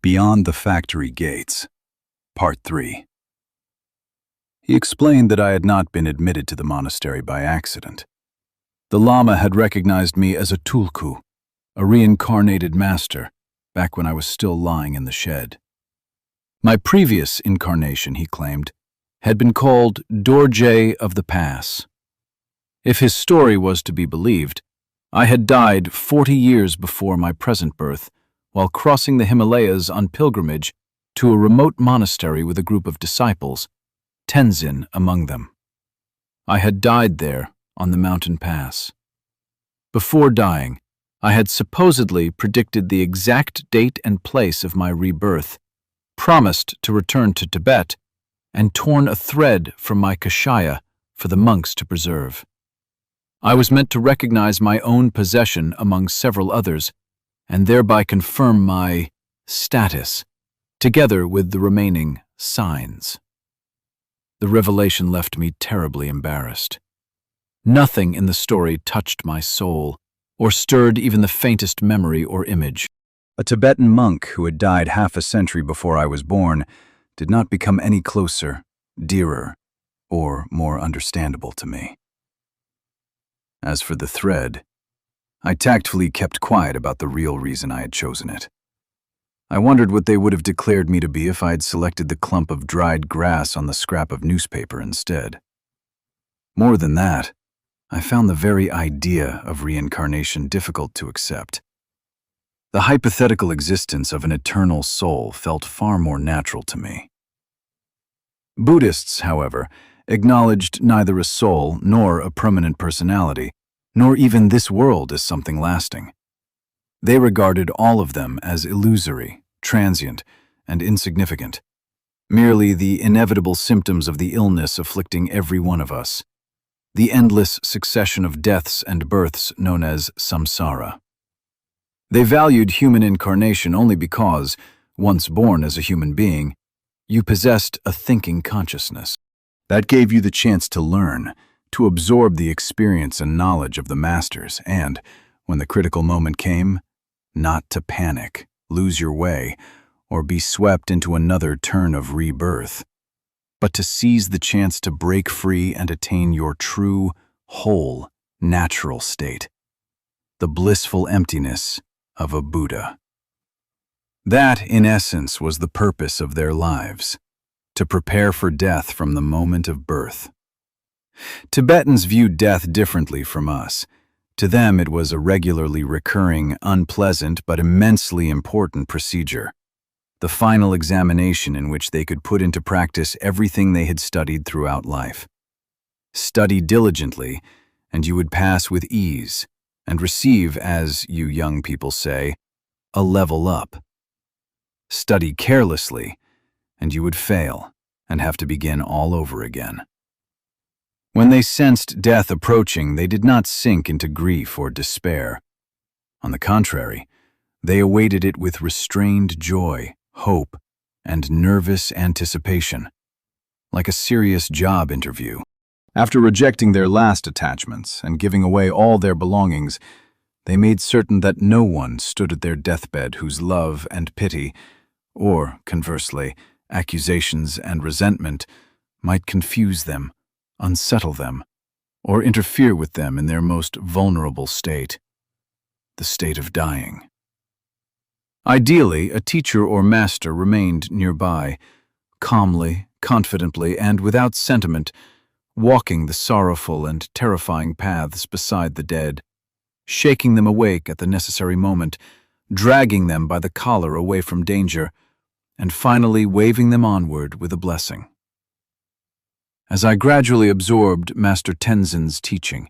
Beyond the Factory Gates, Part 3. He explained that I had not been admitted to the monastery by accident. The Lama had recognized me as a tulku, a reincarnated master, back when I was still lying in the shed. My previous incarnation, he claimed, had been called Dorje of the Pass. If his story was to be believed, I had died 40 years before my present birth, while crossing the Himalayas on pilgrimage to a remote monastery with a group of disciples, Tenzin among them. I had died there on the mountain pass. Before dying, I had supposedly predicted the exact date and place of my rebirth, promised to return to Tibet, and torn a thread from my kashaya for the monks to preserve. I was meant to recognize my own possession among several others, and thereby confirm my status, together with the remaining signs. The revelation left me terribly embarrassed. Nothing in the story touched my soul, or stirred even the faintest memory or image. A Tibetan monk who had died half a century before I was born did not become any closer, dearer, or more understandable to me. As for the thread, I tactfully kept quiet about the real reason I had chosen it. I wondered what they would have declared me to be if I had selected the clump of dried grass on the scrap of newspaper instead. More than that, I found the very idea of reincarnation difficult to accept. The hypothetical existence of an eternal soul felt far more natural to me. Buddhists, however, acknowledged neither a soul nor a permanent personality, nor even this world as something lasting. They regarded all of them as illusory, transient, and insignificant, merely the inevitable symptoms of the illness afflicting every one of us, the endless succession of deaths and births known as samsara. They valued human incarnation only because, once born as a human being, you possessed a thinking consciousness. That gave you the chance to learn, to absorb the experience and knowledge of the masters, and, when the critical moment came, not to panic, lose your way, or be swept into another turn of rebirth, but to seize the chance to break free and attain your true, whole, natural state, the blissful emptiness of a Buddha. That, in essence, was the purpose of their lives, to prepare for death from the moment of birth. Tibetans viewed death differently from us. To them, it was a regularly recurring, unpleasant, but immensely important procedure, the final examination in which they could put into practice everything they had studied throughout life. Study diligently, and you would pass with ease, and receive, as you young people say, a level up. Study carelessly, and you would fail, and have to begin all over again. When they sensed death approaching, they did not sink into grief or despair. On the contrary, they awaited it with restrained joy, hope, and nervous anticipation, like a serious job interview. After rejecting their last attachments and giving away all their belongings, they made certain that no one stood at their deathbed whose love and pity, or, conversely, accusations and resentment, might confuse them, unsettle them, or interfere with them in their most vulnerable state, the state of dying. Ideally, a teacher or master remained nearby, calmly, confidently, and without sentiment, walking the sorrowful and terrifying paths beside the dead, shaking them awake at the necessary moment, dragging them by the collar away from danger, and finally waving them onward with a blessing. As I gradually absorbed Master Tenzin's teaching,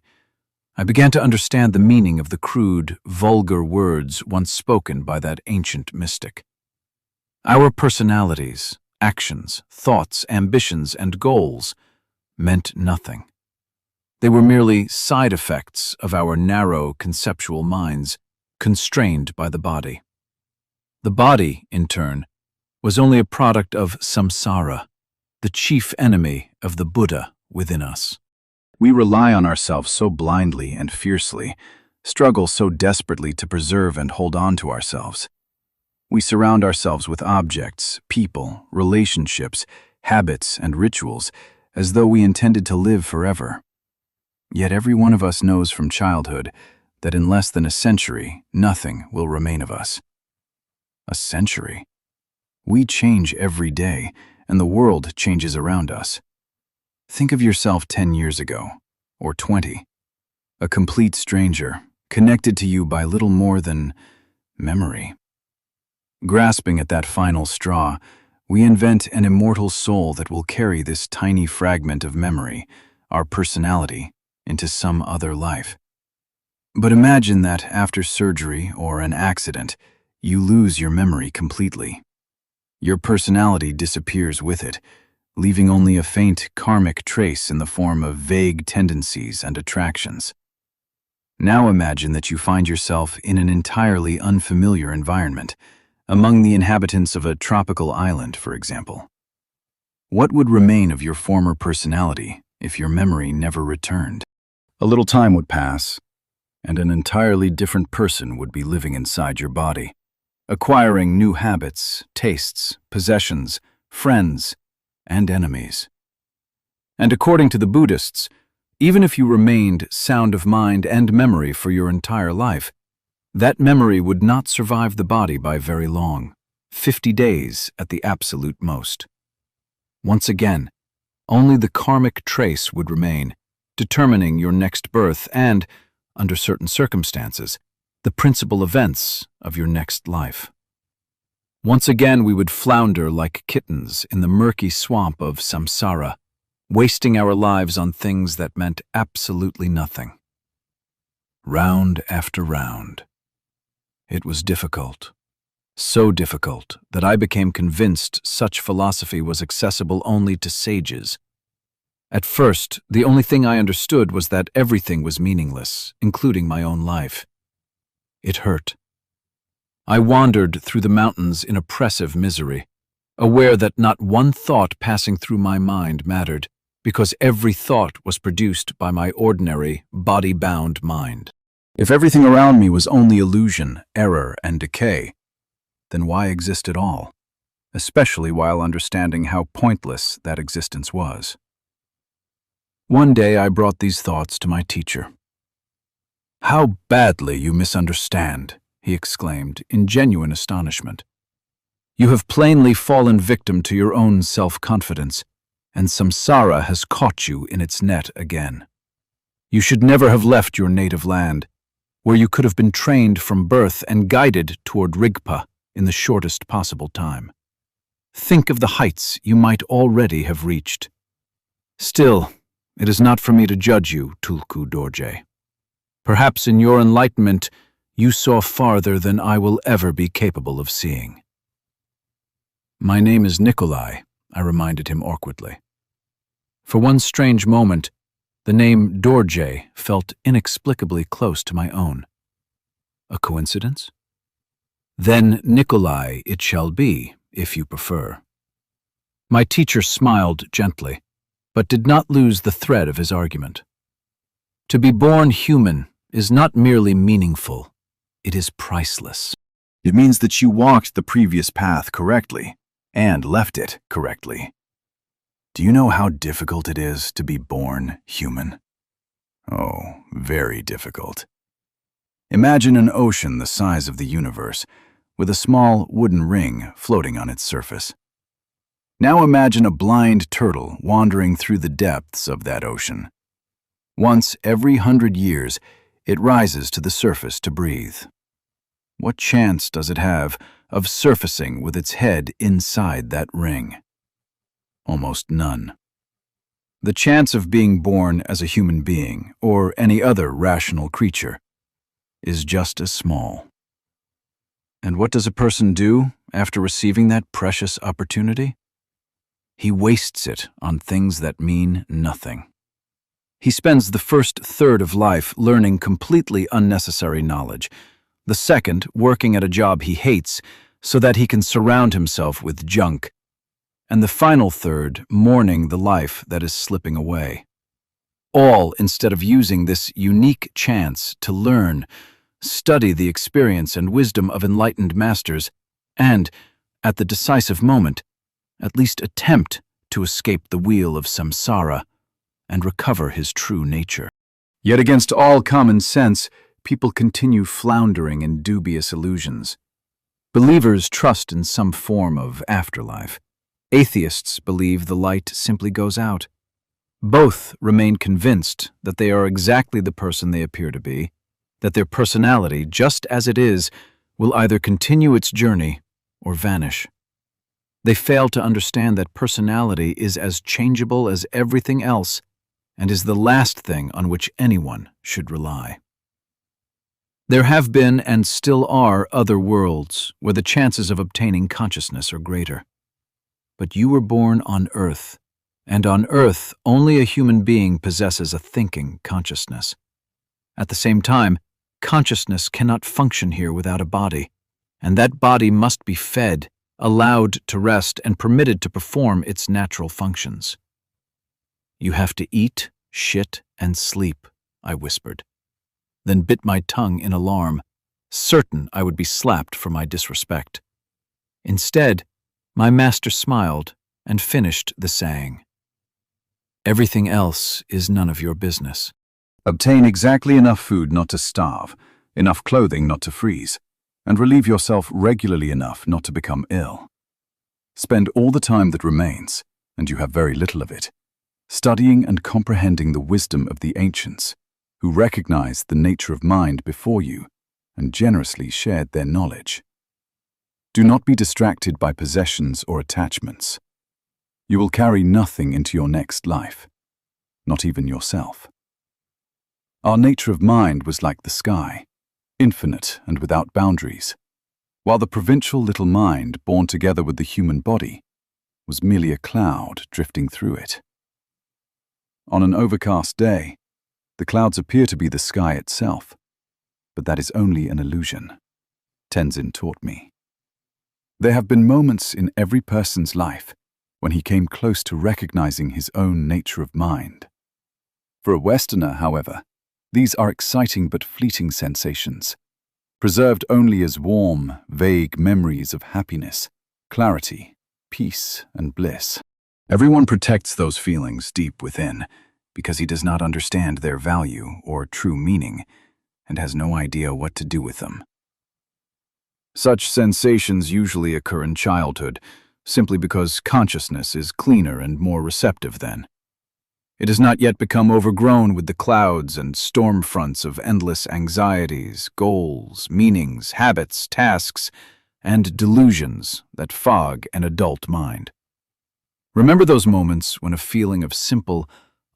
I began to understand the meaning of the crude, vulgar words once spoken by that ancient mystic. Our personalities, actions, thoughts, ambitions, and goals meant nothing. They were merely side effects of our narrow conceptual minds, constrained by the body. The body, in turn, was only a product of samsara, the chief enemy of the Buddha within us. We rely on ourselves so blindly and fiercely, struggle so desperately to preserve and hold on to ourselves. We surround ourselves with objects, people, relationships, habits, and rituals, as though we intended to live forever. Yet every one of us knows from childhood that in less than a century, nothing will remain of us. A century? We change every day, and the world changes around us. Think of yourself 10 years ago, or 20. A complete stranger, connected to you by little more than memory. Grasping at that final straw, we invent an immortal soul that will carry this tiny fragment of memory, our personality, into some other life. But imagine that after surgery or an accident, you lose your memory completely. Your personality disappears with it, leaving only a faint karmic trace in the form of vague tendencies and attractions. Now imagine that you find yourself in an entirely unfamiliar environment, among the inhabitants of a tropical island, for example. What would remain of your former personality if your memory never returned? A little time would pass, and an entirely different person would be living inside your body, acquiring new habits, tastes, possessions, friends, and enemies. And according to the Buddhists, even if you remained sound of mind and memory for your entire life, that memory would not survive the body by very long, 50 days at the absolute most. Once again, only the karmic trace would remain, determining your next birth and, under certain circumstances, the principal events of your next life. Once again we would flounder like kittens in the murky swamp of samsara, wasting our lives on things that meant absolutely nothing. Round after round. It was difficult, so difficult that I became convinced such philosophy was accessible only to sages. At first, the only thing I understood was that everything was meaningless, including my own life. It hurt. I wandered through the mountains in oppressive misery, aware that not one thought passing through my mind mattered, because every thought was produced by my ordinary, body-bound mind. If everything around me was only illusion, error, and decay, then why exist at all, especially while understanding how pointless that existence was? One day I brought these thoughts to my teacher. "How badly you misunderstand," he exclaimed in genuine astonishment. "You have plainly fallen victim to your own self-confidence, and samsara has caught you in its net again. You should never have left your native land, where you could have been trained from birth and guided toward Rigpa in the shortest possible time. Think of the heights you might already have reached. Still, it is not for me to judge you, Tulku Dorje. Perhaps in your enlightenment, you saw farther than I will ever be capable of seeing." "My name is Nikolai," I reminded him awkwardly. For one strange moment, the name Dorje felt inexplicably close to my own. A coincidence? "Then Nikolai it shall be, if you prefer." My teacher smiled gently, but did not lose the thread of his argument. To be born human is not merely meaningful, it is priceless. It means that you walked the previous path correctly, and left it correctly. Do you know how difficult it is to be born human? Oh, very difficult. Imagine an ocean the size of the universe, with a small wooden ring floating on its surface. Now imagine a blind turtle wandering through the depths of that ocean. Once every 100 years, it rises to the surface to breathe. What chance does it have of surfacing with its head inside that ring? Almost none. The chance of being born as a human being, or any other rational creature, is just as small. And what does a person do after receiving that precious opportunity? He wastes it on things that mean nothing. He spends the first third of life learning completely unnecessary knowledge, the second working at a job he hates so that he can surround himself with junk, and the final third mourning the life that is slipping away. All instead of using this unique chance to learn, study the experience and wisdom of enlightened masters, and, at the decisive moment, at least attempt to escape the wheel of samsara and recover his true nature. Yet against all common sense, people continue floundering in dubious illusions. Believers trust in some form of afterlife. Atheists believe the light simply goes out. Both remain convinced that they are exactly the person they appear to be, that their personality, just as it is, will either continue its journey or vanish. They fail to understand that personality is as changeable as everything else and is the last thing on which anyone should rely. There have been and still are other worlds where the chances of obtaining consciousness are greater. But you were born on Earth, and on Earth only a human being possesses a thinking consciousness. At the same time, consciousness cannot function here without a body, and that body must be fed, allowed to rest, and permitted to perform its natural functions. You have to eat, shit, and sleep, I whispered, then bit my tongue in alarm, certain I would be slapped for my disrespect. Instead, my master smiled and finished the saying, "Everything else is none of your business." Obtain exactly enough food not to starve, enough clothing not to freeze, and relieve yourself regularly enough not to become ill. Spend all the time that remains, and you have very little of it, studying and comprehending the wisdom of the ancients, who recognized the nature of mind before you and generously shared their knowledge. Do not be distracted by possessions or attachments. You will carry nothing into your next life, not even yourself. Our nature of mind was like the sky, infinite and without boundaries, while the provincial little mind born together with the human body was merely a cloud drifting through it. On an overcast day, the clouds appear to be the sky itself, but that is only an illusion, Tenzin taught me. There have been moments in every person's life when he came close to recognizing his own nature of mind. For a Westerner, however, these are exciting but fleeting sensations, preserved only as warm, vague memories of happiness, clarity, peace, and bliss. Everyone protects those feelings deep within because he does not understand their value or true meaning and has no idea what to do with them. Such sensations usually occur in childhood, simply because consciousness is cleaner and more receptive then. It has not yet become overgrown with the clouds and storm fronts of endless anxieties, goals, meanings, habits, tasks, and delusions that fog an adult mind. Remember those moments when a feeling of simple,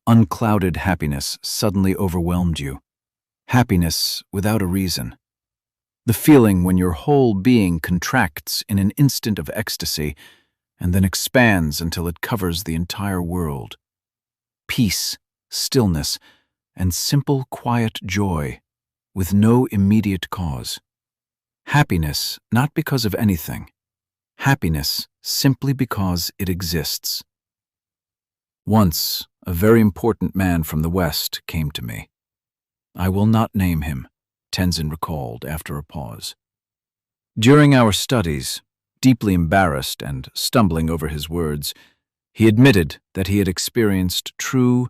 unclouded happiness suddenly overwhelmed you. Happiness without a reason. The feeling when your whole being contracts in an instant of ecstasy and then expands until it covers the entire world. Peace, stillness, and simple, quiet joy with no immediate cause. Happiness not because of anything. Happiness simply because it exists. Once, a very important man from the West came to me. I will not name him, Tenzin recalled after a pause. During our studies, deeply embarrassed and stumbling over his words, he admitted that he had experienced true,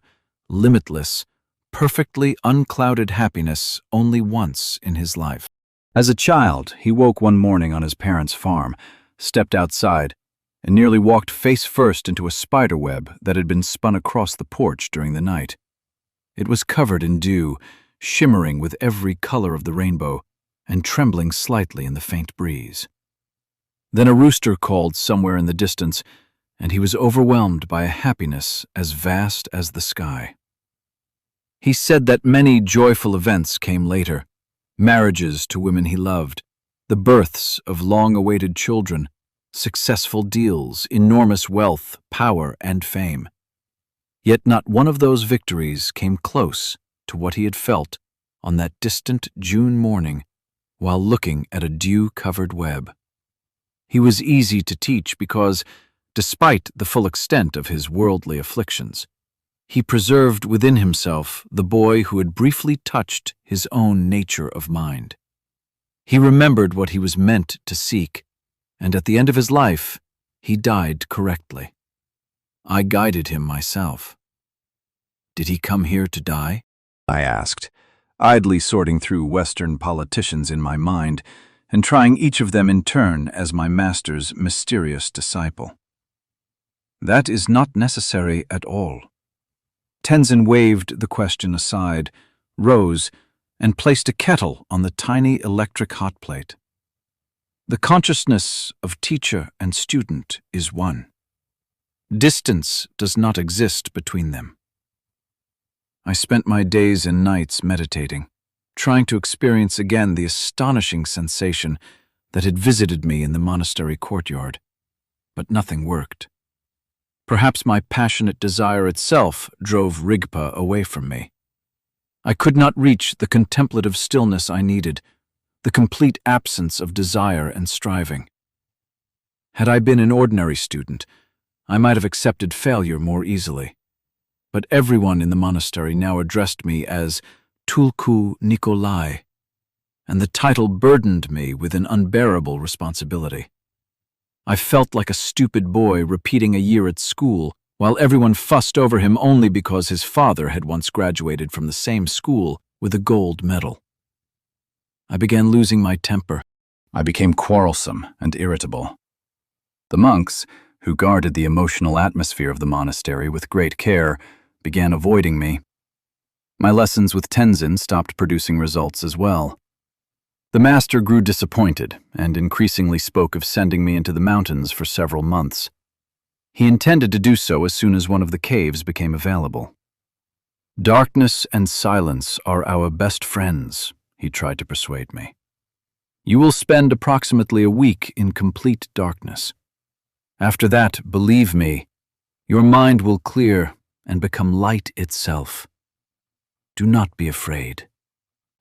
limitless, perfectly unclouded happiness only once in his life. As a child, he woke one morning on his parents' farm, stepped outside, and nearly walked face first into a spider web that had been spun across the porch during the night. It was covered in dew, shimmering with every color of the rainbow, and trembling slightly in the faint breeze. Then a rooster called somewhere in the distance, and he was overwhelmed by a happiness as vast as the sky. He said that many joyful events came later, marriages to women he loved, the births of long-awaited children, successful deals, enormous wealth, power, and fame. Yet not one of those victories came close to what he had felt on that distant June morning while looking at a dew-covered web. He was easy to teach because, despite the full extent of his worldly afflictions, he preserved within himself the boy who had briefly touched his own nature of mind. He remembered what he was meant to seek, And at the end of his life, he died correctly. I guided him myself. Did he come here to die? I asked, idly sorting through Western politicians in my mind and trying each of them in turn as my master's mysterious disciple. That is not necessary at all. Tenzin waved the question aside, rose, and placed a kettle on the tiny electric hot plate. The consciousness of teacher and student is one. Distance does not exist between them. I spent my days and nights meditating, trying to experience again the astonishing sensation that had visited me in the monastery courtyard, but nothing worked. Perhaps my passionate desire itself drove Rigpa away from me. I could not reach the contemplative stillness I needed, the complete absence of desire and striving. Had I been an ordinary student, I might have accepted failure more easily. But everyone in the monastery now addressed me as Tulku Nikolai, and the title burdened me with an unbearable responsibility. I felt like a stupid boy repeating a year at school, while everyone fussed over him only because his father had once graduated from the same school with a gold medal. I began losing my temper. I became quarrelsome and irritable. The monks, who guarded the emotional atmosphere of the monastery with great care, began avoiding me. My lessons with Tenzin stopped producing results as well. The master grew disappointed and increasingly spoke of sending me into the mountains for several months. He intended to do so as soon as one of the caves became available. Darkness and silence are our best friends, he tried to persuade me. You will spend approximately a week in complete darkness. After that, believe me, your mind will clear and become light itself. Do not be afraid.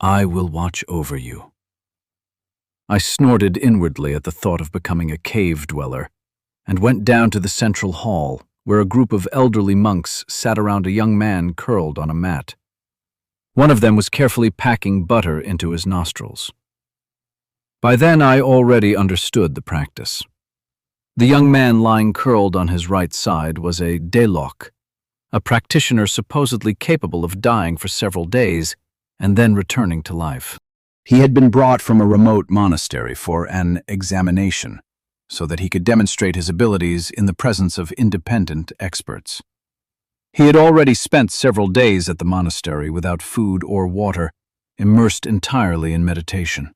I will watch over you. I snorted inwardly at the thought of becoming a cave dweller and went down to the central hall, where a group of elderly monks sat around a young man curled on a mat. One of them was carefully packing butter into his nostrils. By then I already understood the practice. The young man lying curled on his right side was a Delok, a practitioner supposedly capable of dying for several days and then returning to life. He had been brought from a remote monastery for an examination, so that he could demonstrate his abilities in the presence of independent experts. He had already spent several days at the monastery without food or water, immersed entirely in meditation.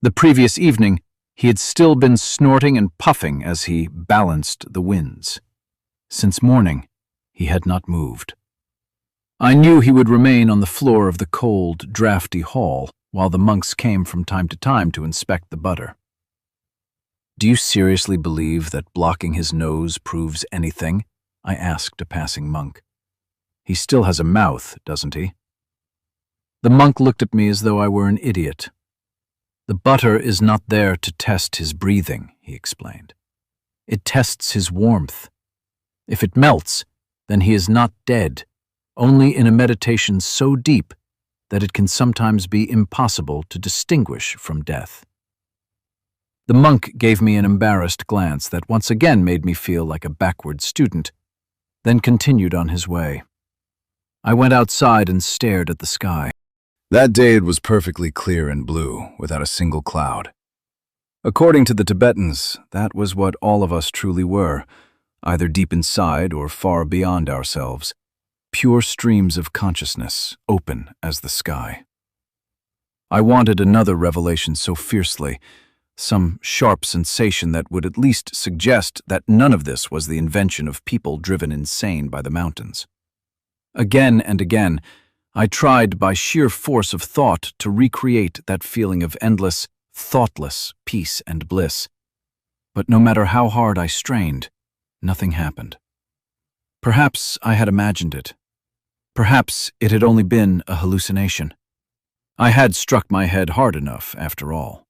The previous evening, he had still been snorting and puffing as he balanced the winds. Since morning, he had not moved. I knew he would remain on the floor of the cold, drafty hall, while the monks came from time to inspect the butter. Do you seriously believe that blocking his nose proves anything? I asked a passing monk. He still has a mouth, doesn't he? The monk looked at me as though I were an idiot. The butter is not there to test his breathing, he explained. It tests his warmth. If it melts, then he is not dead, only in a meditation so deep that it can sometimes be impossible to distinguish from death. The monk gave me an embarrassed glance that once again made me feel like a backward student, then continued on his way. I went outside and stared at the sky. That day it was perfectly clear and blue, without a single cloud. According to the Tibetans, that was what all of us truly were, either deep inside or far beyond ourselves. Pure streams of consciousness, open as the sky. I wanted another revelation so fiercely, some sharp sensation that would at least suggest that none of this was the invention of people driven insane by the mountains. Again and again, I tried by sheer force of thought to recreate that feeling of endless, thoughtless peace and bliss. But no matter how hard I strained, nothing happened. Perhaps I had imagined it. Perhaps it had only been a hallucination. I had struck my head hard enough, after all.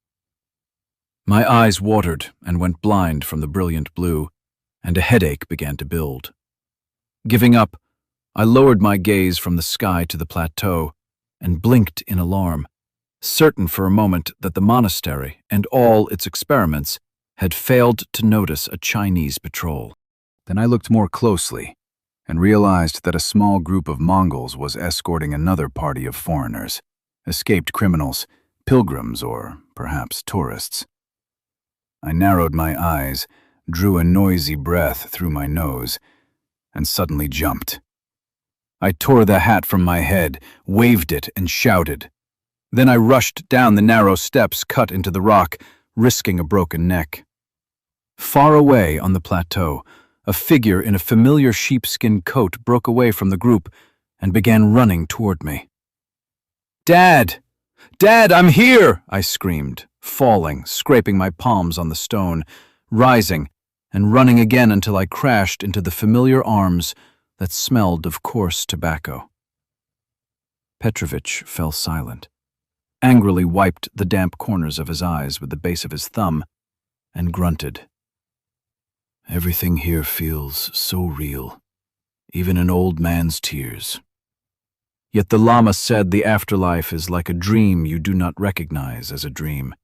My eyes watered and went blind from the brilliant blue, and a headache began to build. Giving up, I lowered my gaze from the sky to the plateau and blinked in alarm, certain for a moment that the monastery and all its experiments had failed to notice a Chinese patrol. Then I looked more closely and realized that a small group of Mongols was escorting another party of foreigners, escaped criminals, pilgrims, or perhaps tourists. I narrowed my eyes, drew a noisy breath through my nose, and suddenly jumped. I tore the hat from my head, waved it, and shouted. Then I rushed down the narrow steps cut into the rock, risking a broken neck. Far away on the plateau, a figure in a familiar sheepskin coat broke away from the group and began running toward me. "Dad! Dad, I'm here!" I screamed, falling, scraping my palms on the stone, rising, and running again until I crashed into the familiar arms that smelled of coarse tobacco. Petrovich fell silent, angrily wiped the damp corners of his eyes with the base of his thumb, and grunted. "Everything here feels so real, even an old man's tears. Yet the Lama said the afterlife is like a dream you do not recognize as a dream.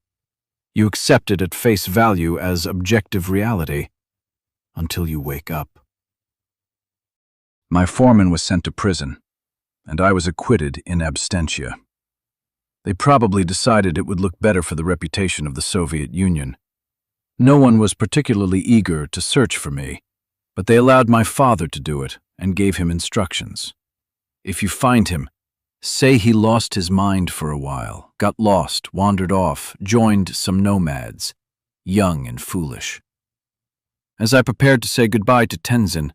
You accept it at face value as objective reality until you wake up." My foreman was sent to prison, and I was acquitted in absentia. They probably decided it would look better for the reputation of the Soviet Union. No one was particularly eager to search for me, but they allowed my father to do it and gave him instructions. If you find him, say he lost his mind for a while, got lost, wandered off, joined some nomads, young and foolish. As I prepared to say goodbye to Tenzin,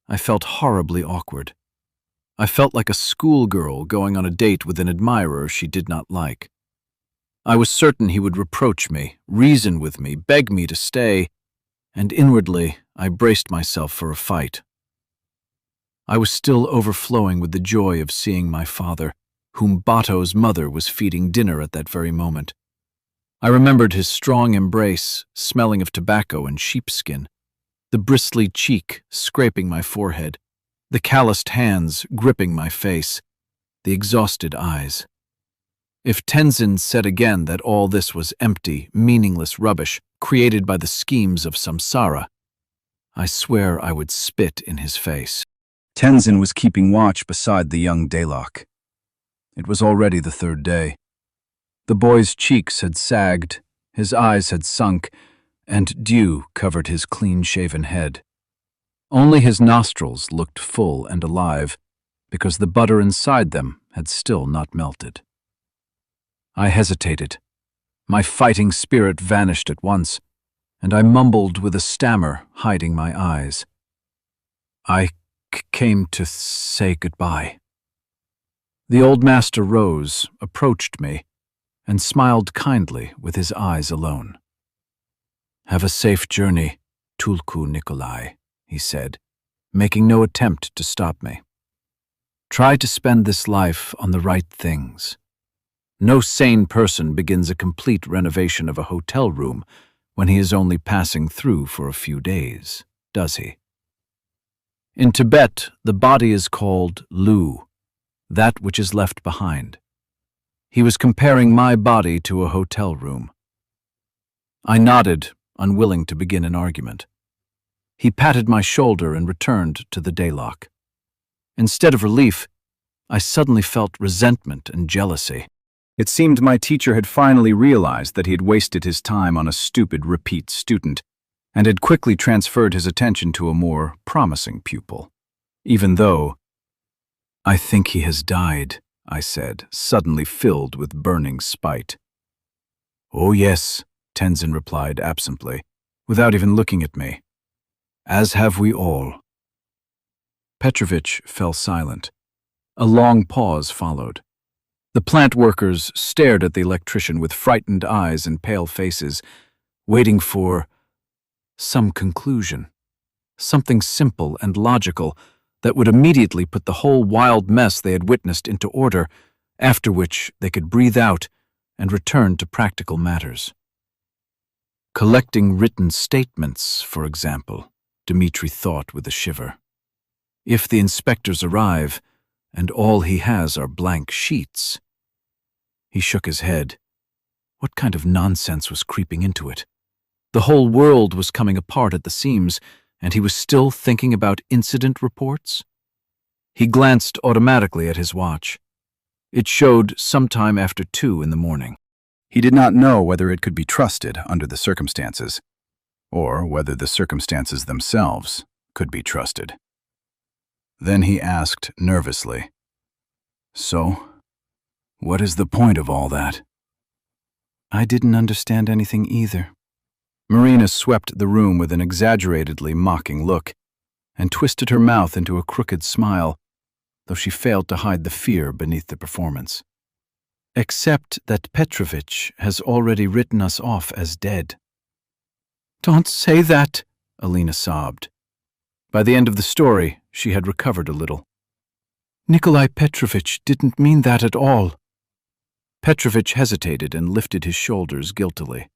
I felt horribly awkward. I felt like a schoolgirl going on a date with an admirer she did not like. I was certain he would reproach me, reason with me, beg me to stay, and inwardly I braced myself for a fight. I was still overflowing with the joy of seeing my father, whom Bato's mother was feeding dinner at that very moment. I remembered his strong embrace, smelling of tobacco and sheepskin, the bristly cheek scraping my forehead, the calloused hands gripping my face, the exhausted eyes. If Tenzin said again that all this was empty, meaningless rubbish created by the schemes of samsara, I swear I would spit in his face. Tenzin was keeping watch beside the young Dalok. It was already the third day. The boy's cheeks had sagged, his eyes had sunk, and dew covered his clean-shaven head. Only his nostrils looked full and alive, because the butter inside them had still not melted. I hesitated. My fighting spirit vanished at once, and I mumbled with a stammer, hiding my eyes. "I came to say goodbye." The old master rose, approached me, and smiled kindly with his eyes alone. "Have a safe journey, Tulku Nikolai," he said, making no attempt to stop me. "Try to spend this life on the right things. No sane person begins a complete renovation of a hotel room when he is only passing through for a few days, does he? In Tibet, the body is called Lu, that which is left behind. He was comparing my body to a hotel room. I nodded, unwilling to begin an argument. He patted my shoulder and returned to the Dalok. Instead of relief, I suddenly felt resentment and jealousy. It seemed my teacher had finally realized that he had wasted his time on a stupid repeat student, and had quickly transferred his attention to a more promising pupil. Even though, "I think he has died," I said, suddenly filled with burning spite. "Oh yes," Tenzin replied absently, without even looking at me. "As have we all." Petrovich fell silent. A long pause followed. The plant workers stared at the electrician with frightened eyes and pale faces, waiting for some conclusion, something simple and logical that would immediately put the whole wild mess they had witnessed into order, after which they could breathe out and return to practical matters. Collecting written statements, for example, Dmitri thought with a shiver. If the inspectors arrive, and all he has are blank sheets. He shook his head. What kind of nonsense was creeping into it? The whole world was coming apart at the seams, and he was still thinking about incident reports? He glanced automatically at his watch. It showed sometime after 2 in the morning. He did not know whether it could be trusted under the circumstances, or whether the circumstances themselves could be trusted. Then he asked nervously, "So, what is the point of all that?" I didn't understand anything either. Marina swept the room with an exaggeratedly mocking look and twisted her mouth into a crooked smile, though she failed to hide the fear beneath the performance. Except that Petrovich has already written us off as dead. Don't say that, Alina sobbed. By the end of the story, she had recovered a little. Nikolai Petrovich didn't mean that at all. Petrovich hesitated and lifted his shoulders guiltily.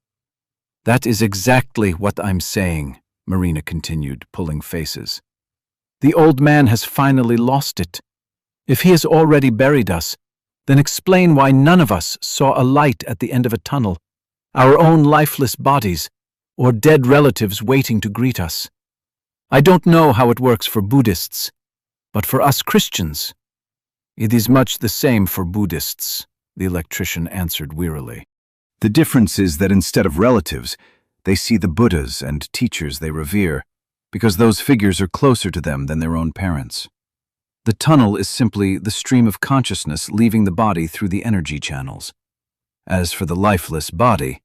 That is exactly what I'm saying, Marina continued, pulling faces. The old man has finally lost it. If he has already buried us, then explain why none of us saw a light at the end of a tunnel, our own lifeless bodies, or dead relatives waiting to greet us. I don't know how it works for Buddhists, but for us Christians, it is much the same for Buddhists, the electrician answered wearily. The difference is that instead of relatives, they see the Buddhas and teachers they revere, because those figures are closer to them than their own parents. The tunnel is simply the stream of consciousness leaving the body through the energy channels. As for the lifeless body,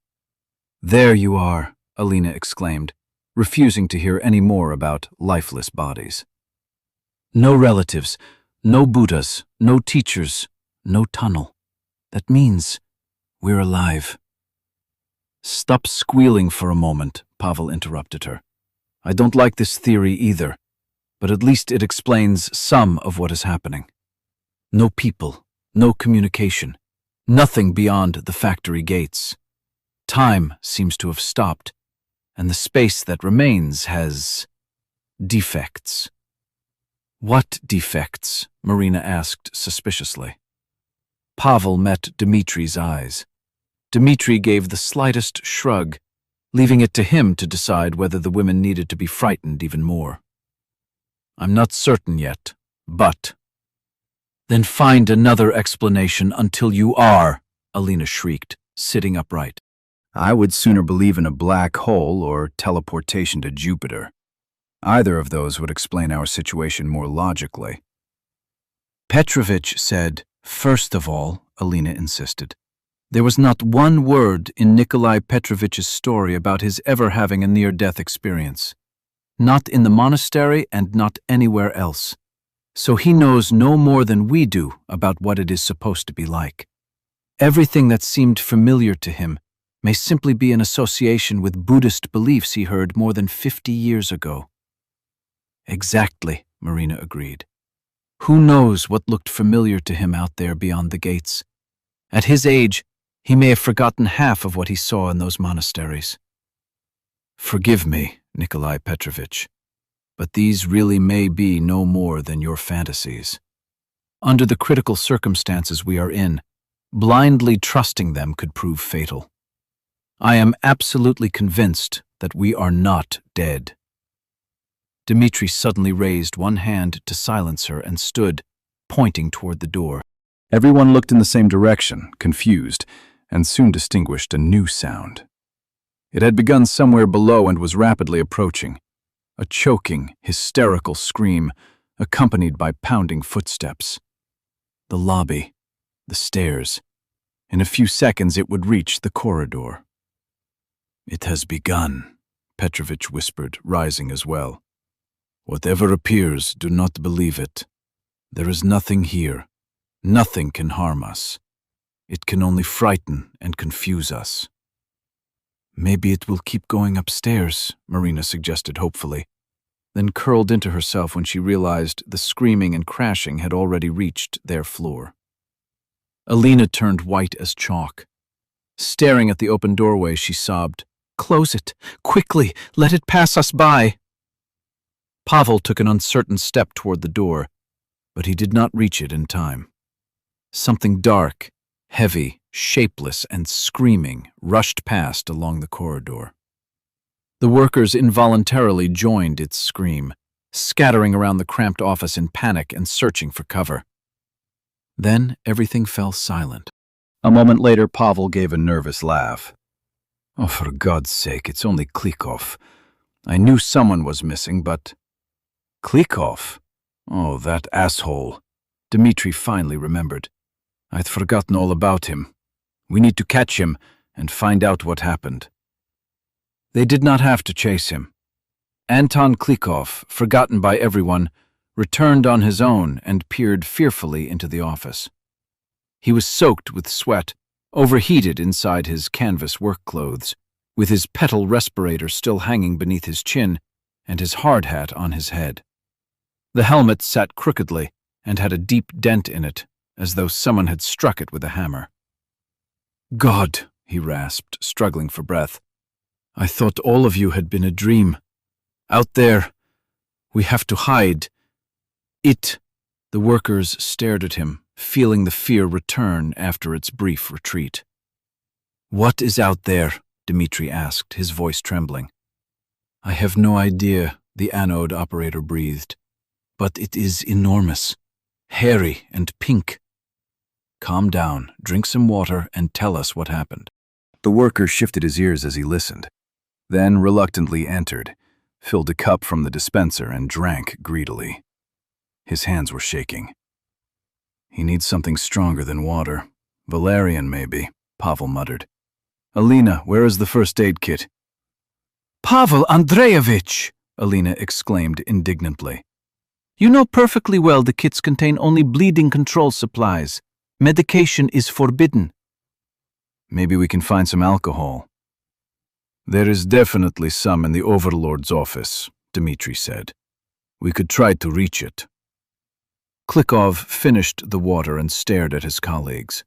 there you are, Alina exclaimed, refusing to hear any more about lifeless bodies. No relatives, no Buddhas, no teachers, no tunnel. That means we're alive. Stop squealing for a moment, Pavel interrupted her. I don't like this theory either, but at least it explains some of what is happening. No people, no communication, nothing beyond the factory gates. Time seems to have stopped, and the space that remains has defects. What defects? Marina asked suspiciously. Pavel met Dmitri's eyes. Dmitri gave the slightest shrug, leaving it to him to decide whether the women needed to be frightened even more. I'm not certain yet, but... Then find another explanation until you are, Alina shrieked, sitting upright. I would sooner believe in a black hole or teleportation to Jupiter. Either of those would explain our situation more logically. Petrovich said, first of all, Alina insisted. There was not one word in Nikolai Petrovich's story about his ever having a near-death experience. Not in the monastery and not anywhere else. So he knows no more than we do about what it is supposed to be like. Everything that seemed familiar to him may simply be an association with Buddhist beliefs he heard more than 50 years ago. Exactly, Marina agreed. Who knows what looked familiar to him out there beyond the gates? At his age, he may have forgotten half of what he saw in those monasteries. Forgive me, Nikolai Petrovich, but these really may be no more than your fantasies. Under the critical circumstances we are in, blindly trusting them could prove fatal. I am absolutely convinced that we are not dead. Dmitri suddenly raised one hand to silence her and stood, pointing toward the door. Everyone looked in the same direction, confused, and soon distinguished a new sound. It had begun somewhere below and was rapidly approaching. A choking, hysterical scream, accompanied by pounding footsteps. The lobby, the stairs. In a few seconds it would reach the corridor. It has begun, Petrovich whispered, rising as well. Whatever appears, do not believe it. There is nothing here. Nothing can harm us. It can only frighten and confuse us. Maybe it will keep going upstairs, Marina suggested hopefully, then curled into herself when she realized the screaming and crashing had already reached their floor. Alina turned white as chalk. Staring at the open doorway, she sobbed, "Close it! Quickly! Let it pass us by!" Pavel took an uncertain step toward the door, but he did not reach it in time. Something dark, heavy, shapeless, and screaming rushed past along the corridor. The workers involuntarily joined its scream, scattering around the cramped office in panic and searching for cover. Then everything fell silent. A moment later, Pavel gave a nervous laugh. "Oh, for God's sake, it's only Klikov. I knew someone was missing, but—" "Klikov? Oh, that asshole." Dmitri finally remembered. "I'd forgotten all about him. We need to catch him and find out what happened." They did not have to chase him. Anton Klikov, forgotten by everyone, returned on his own and peered fearfully into the office. He was soaked with sweat, overheated inside his canvas work clothes, with his petal respirator still hanging beneath his chin and his hard hat on his head. The helmet sat crookedly and had a deep dent in it, as though someone had struck it with a hammer. "God," he rasped, struggling for breath. "I thought all of you had been a dream. Out there. We have to hide. It." The workers stared at him, feeling the fear return after its brief retreat. "What is out there?" Dmitri asked, his voice trembling. "I have no idea," the anode operator breathed. "But it is enormous, hairy and pink." "Calm down, drink some water, and tell us what happened." The worker shifted his ears as he listened, then reluctantly entered, filled a cup from the dispenser, and drank greedily. His hands were shaking. "He needs something stronger than water. Valerian, maybe," Pavel muttered. "Alina, where is the first aid kit?" "Pavel Andreevich!" Alina exclaimed indignantly. "You know perfectly well the kits contain only bleeding control supplies. Medication is forbidden." "Maybe we can find some alcohol." "There is definitely some in the Overlord's office," Dmitri said. "We could try to reach it." Klikov finished the water and stared at his colleagues.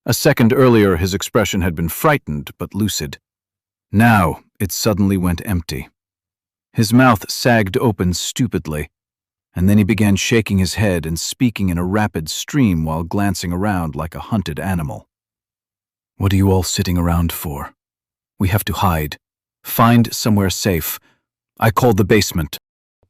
A second earlier, his expression had been frightened but lucid. Now, it suddenly went empty. His mouth sagged open stupidly, and then he began shaking his head and speaking in a rapid stream while glancing around like a hunted animal. "What are you all sitting around for? We have to hide. Find somewhere safe. I called the basement."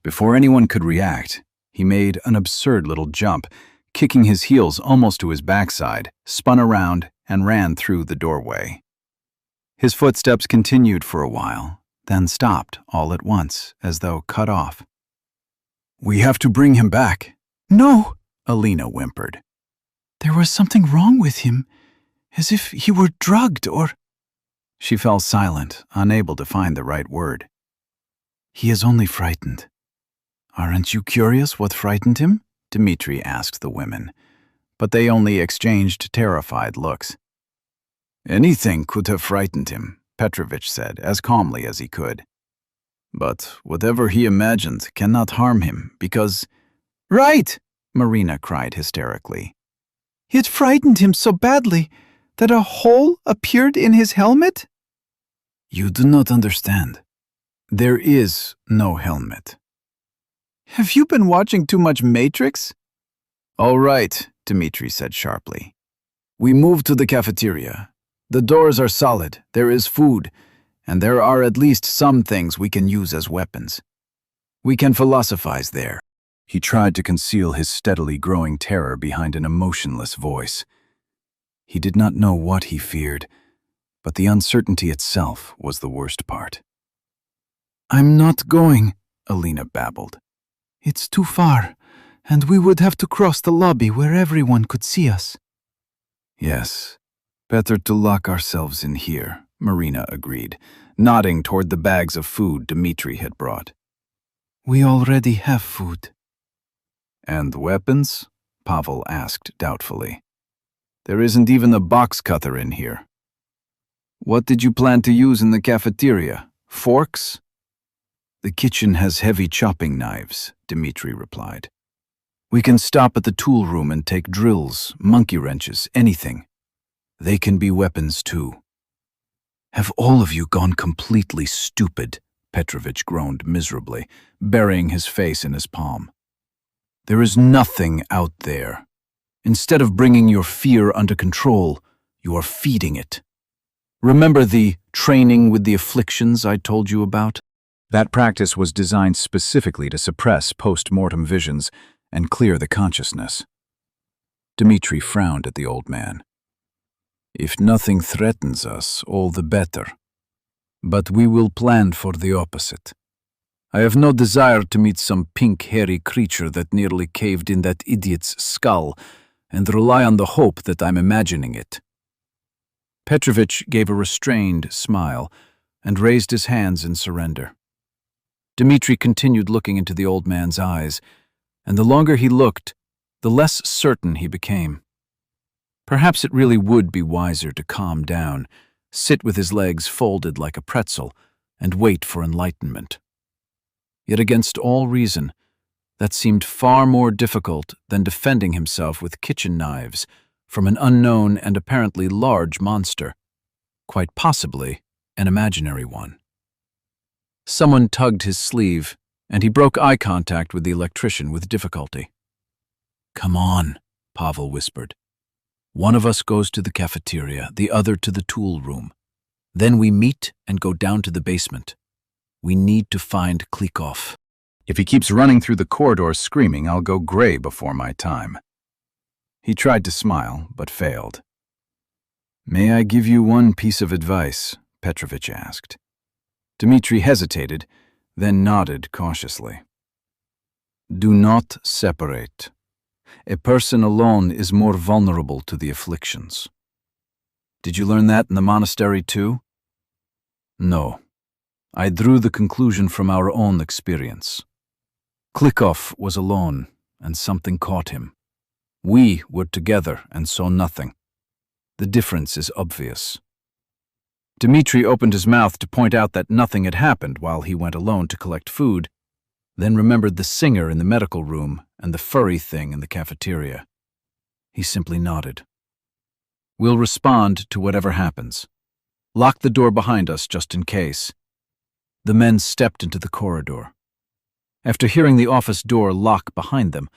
Before anyone could react, he made an absurd little jump, kicking his heels almost to his backside, spun around, and ran through the doorway. His footsteps continued for a while, then stopped all at once, as though cut off. "We have to bring him back." "No," Alina whimpered. "There was something wrong with him, as if he were drugged or—" She fell silent, unable to find the right word. "He is only frightened." "Aren't you curious what frightened him?" Dmitri asked the women, but they only exchanged terrified looks. "Anything could have frightened him," Petrovich said, as calmly as he could. "But whatever he imagined cannot harm him, because—" "Right!" Marina cried hysterically. "It frightened him so badly that a hole appeared in his helmet?" "You do not understand. There is no helmet." "Have you been watching too much Matrix?" "All right," Dmitri said sharply. "We move to the cafeteria. The doors are solid, there is food, and there are at least some things we can use as weapons. We can philosophize there." He tried to conceal his steadily growing terror behind an emotionless voice. He did not know what he feared, but the uncertainty itself was the worst part. "I'm not going," Alina babbled. "It's too far, and we would have to cross the lobby where everyone could see us." "Yes, better to lock ourselves in here," Marina agreed, nodding toward the bags of food Dmitri had brought. "We already have food." "And weapons?" Pavel asked doubtfully. "There isn't even a box cutter in here." "What did you plan to use in the cafeteria? Forks?" "The kitchen has heavy chopping knives," Dmitri replied. "We can stop at the tool room and take drills, monkey wrenches, anything. They can be weapons too." "Have all of you gone completely stupid?" Petrovich groaned miserably, burying his face in his palm. "There is nothing out there. Instead of bringing your fear under control, you are feeding it. Remember the training with the afflictions I told you about? That practice was designed specifically to suppress post-mortem visions and clear the consciousness. Dmitri frowned at the old man. If nothing threatens us, all the better. But we will plan for the opposite. I have no desire to meet some pink, hairy creature that nearly caved in that idiot's skull and rely on the hope that I'm imagining it. Petrovich gave a restrained smile and raised his hands in surrender. Dmitri continued looking into the old man's eyes, and the longer he looked, the less certain he became. Perhaps it really would be wiser to calm down, sit with his legs folded like a pretzel, and wait for enlightenment. Yet against all reason, that seemed far more difficult than defending himself with kitchen knives from an unknown and apparently large monster, quite possibly an imaginary one. Someone tugged his sleeve, and he broke eye contact with the electrician with difficulty. "Come on," Pavel whispered. "One of us goes to the cafeteria, the other to the tool room. Then we meet and go down to the basement. We need to find Klikov. If he keeps running through the corridors screaming, I'll go gray before my time." He tried to smile, but failed. "May I give you one piece of advice?" Petrovich asked. Dmitri hesitated, then nodded cautiously. "Do not separate. A person alone is more vulnerable to the afflictions." "Did you learn that in the monastery too?" "No. I drew the conclusion from our own experience. Klikov was alone, and something caught him. We were together and saw nothing. The difference is obvious." Dmitri opened his mouth to point out that nothing had happened while he went alone to collect food, then remembered the singer in the medical room and the furry thing in the cafeteria. He simply nodded. "We'll respond to whatever happens. Lock the door behind us just in case." The men stepped into the corridor. After hearing the office door lock behind them,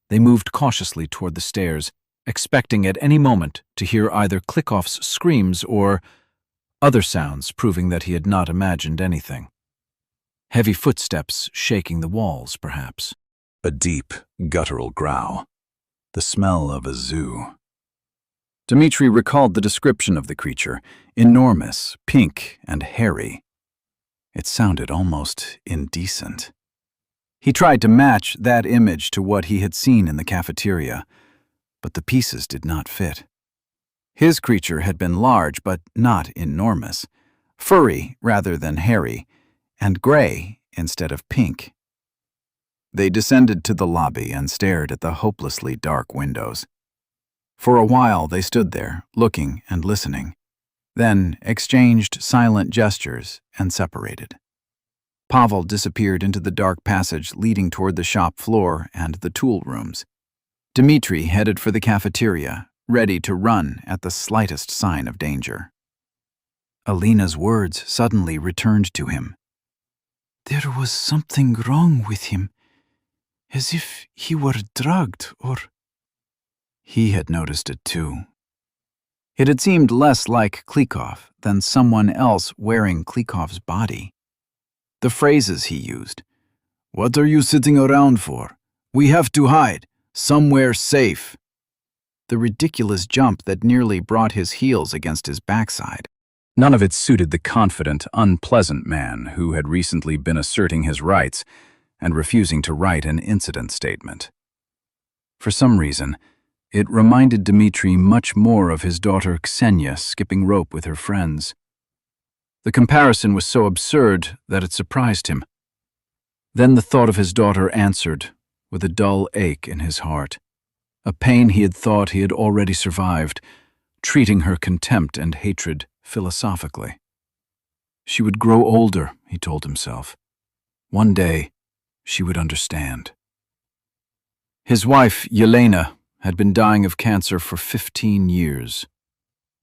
they moved cautiously toward the stairs, expecting at any moment to hear either Klikov's screams or other sounds proving that he had not imagined anything. Heavy footsteps shaking the walls, perhaps. A deep, guttural growl. The smell of a zoo. Dmitri recalled the description of the creature, enormous, pink, and hairy. It sounded almost indecent. He tried to match that image to what he had seen in the cafeteria, but the pieces did not fit. His creature had been large but not enormous, furry rather than hairy, and gray instead of pink. They descended to the lobby and stared at the hopelessly dark windows. For a while they stood there, looking and listening, then exchanged silent gestures and separated. Pavel disappeared into the dark passage leading toward the shop floor and the tool rooms. Dmitri headed for the cafeteria, ready to run at the slightest sign of danger. Alina's words suddenly returned to him. "There was something wrong with him, as if he were drugged or—" He had noticed it too. It had seemed less like Klikov than someone else wearing Klikov's body. The phrases he used. "What are you sitting around for? We have to hide, somewhere safe." The ridiculous jump that nearly brought his heels against his backside. None of it suited the confident, unpleasant man who had recently been asserting his rights and refusing to write an incident statement. For some reason, it reminded Dmitri much more of his daughter Ksenia skipping rope with her friends. The comparison was so absurd that it surprised him. Then the thought of his daughter answered, with a dull ache in his heart, a pain he had thought he had already survived, treating her contempt and hatred philosophically. She would grow older, he told himself. One day, she would understand. His wife, Yelena, had been dying of cancer for 15 years.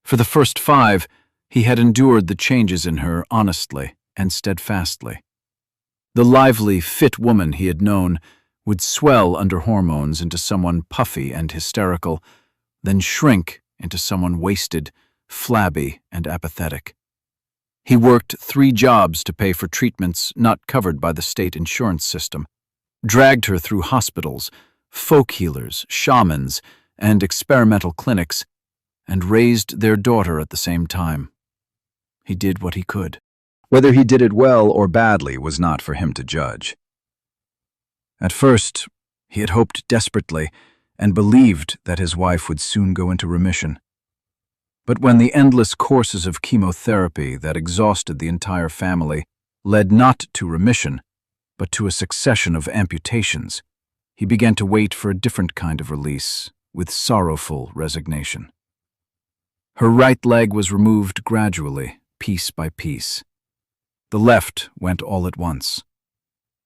For the first 5, he had endured the changes in her honestly and steadfastly. The lively, fit woman he had known would swell under hormones into someone puffy and hysterical, then shrink into someone wasted, flabby, and apathetic. He worked 3 jobs to pay for treatments not covered by the state insurance system, dragged her through hospitals, folk healers, shamans, and experimental clinics, and raised their daughter at the same time. He did what he could. Whether he did it well or badly was not for him to judge. At first, he had hoped desperately and believed that his wife would soon go into remission. But when the endless courses of chemotherapy that exhausted the entire family led not to remission, but to a succession of amputations, he began to wait for a different kind of release, with sorrowful resignation. Her right leg was removed gradually, piece by piece. The left went all at once.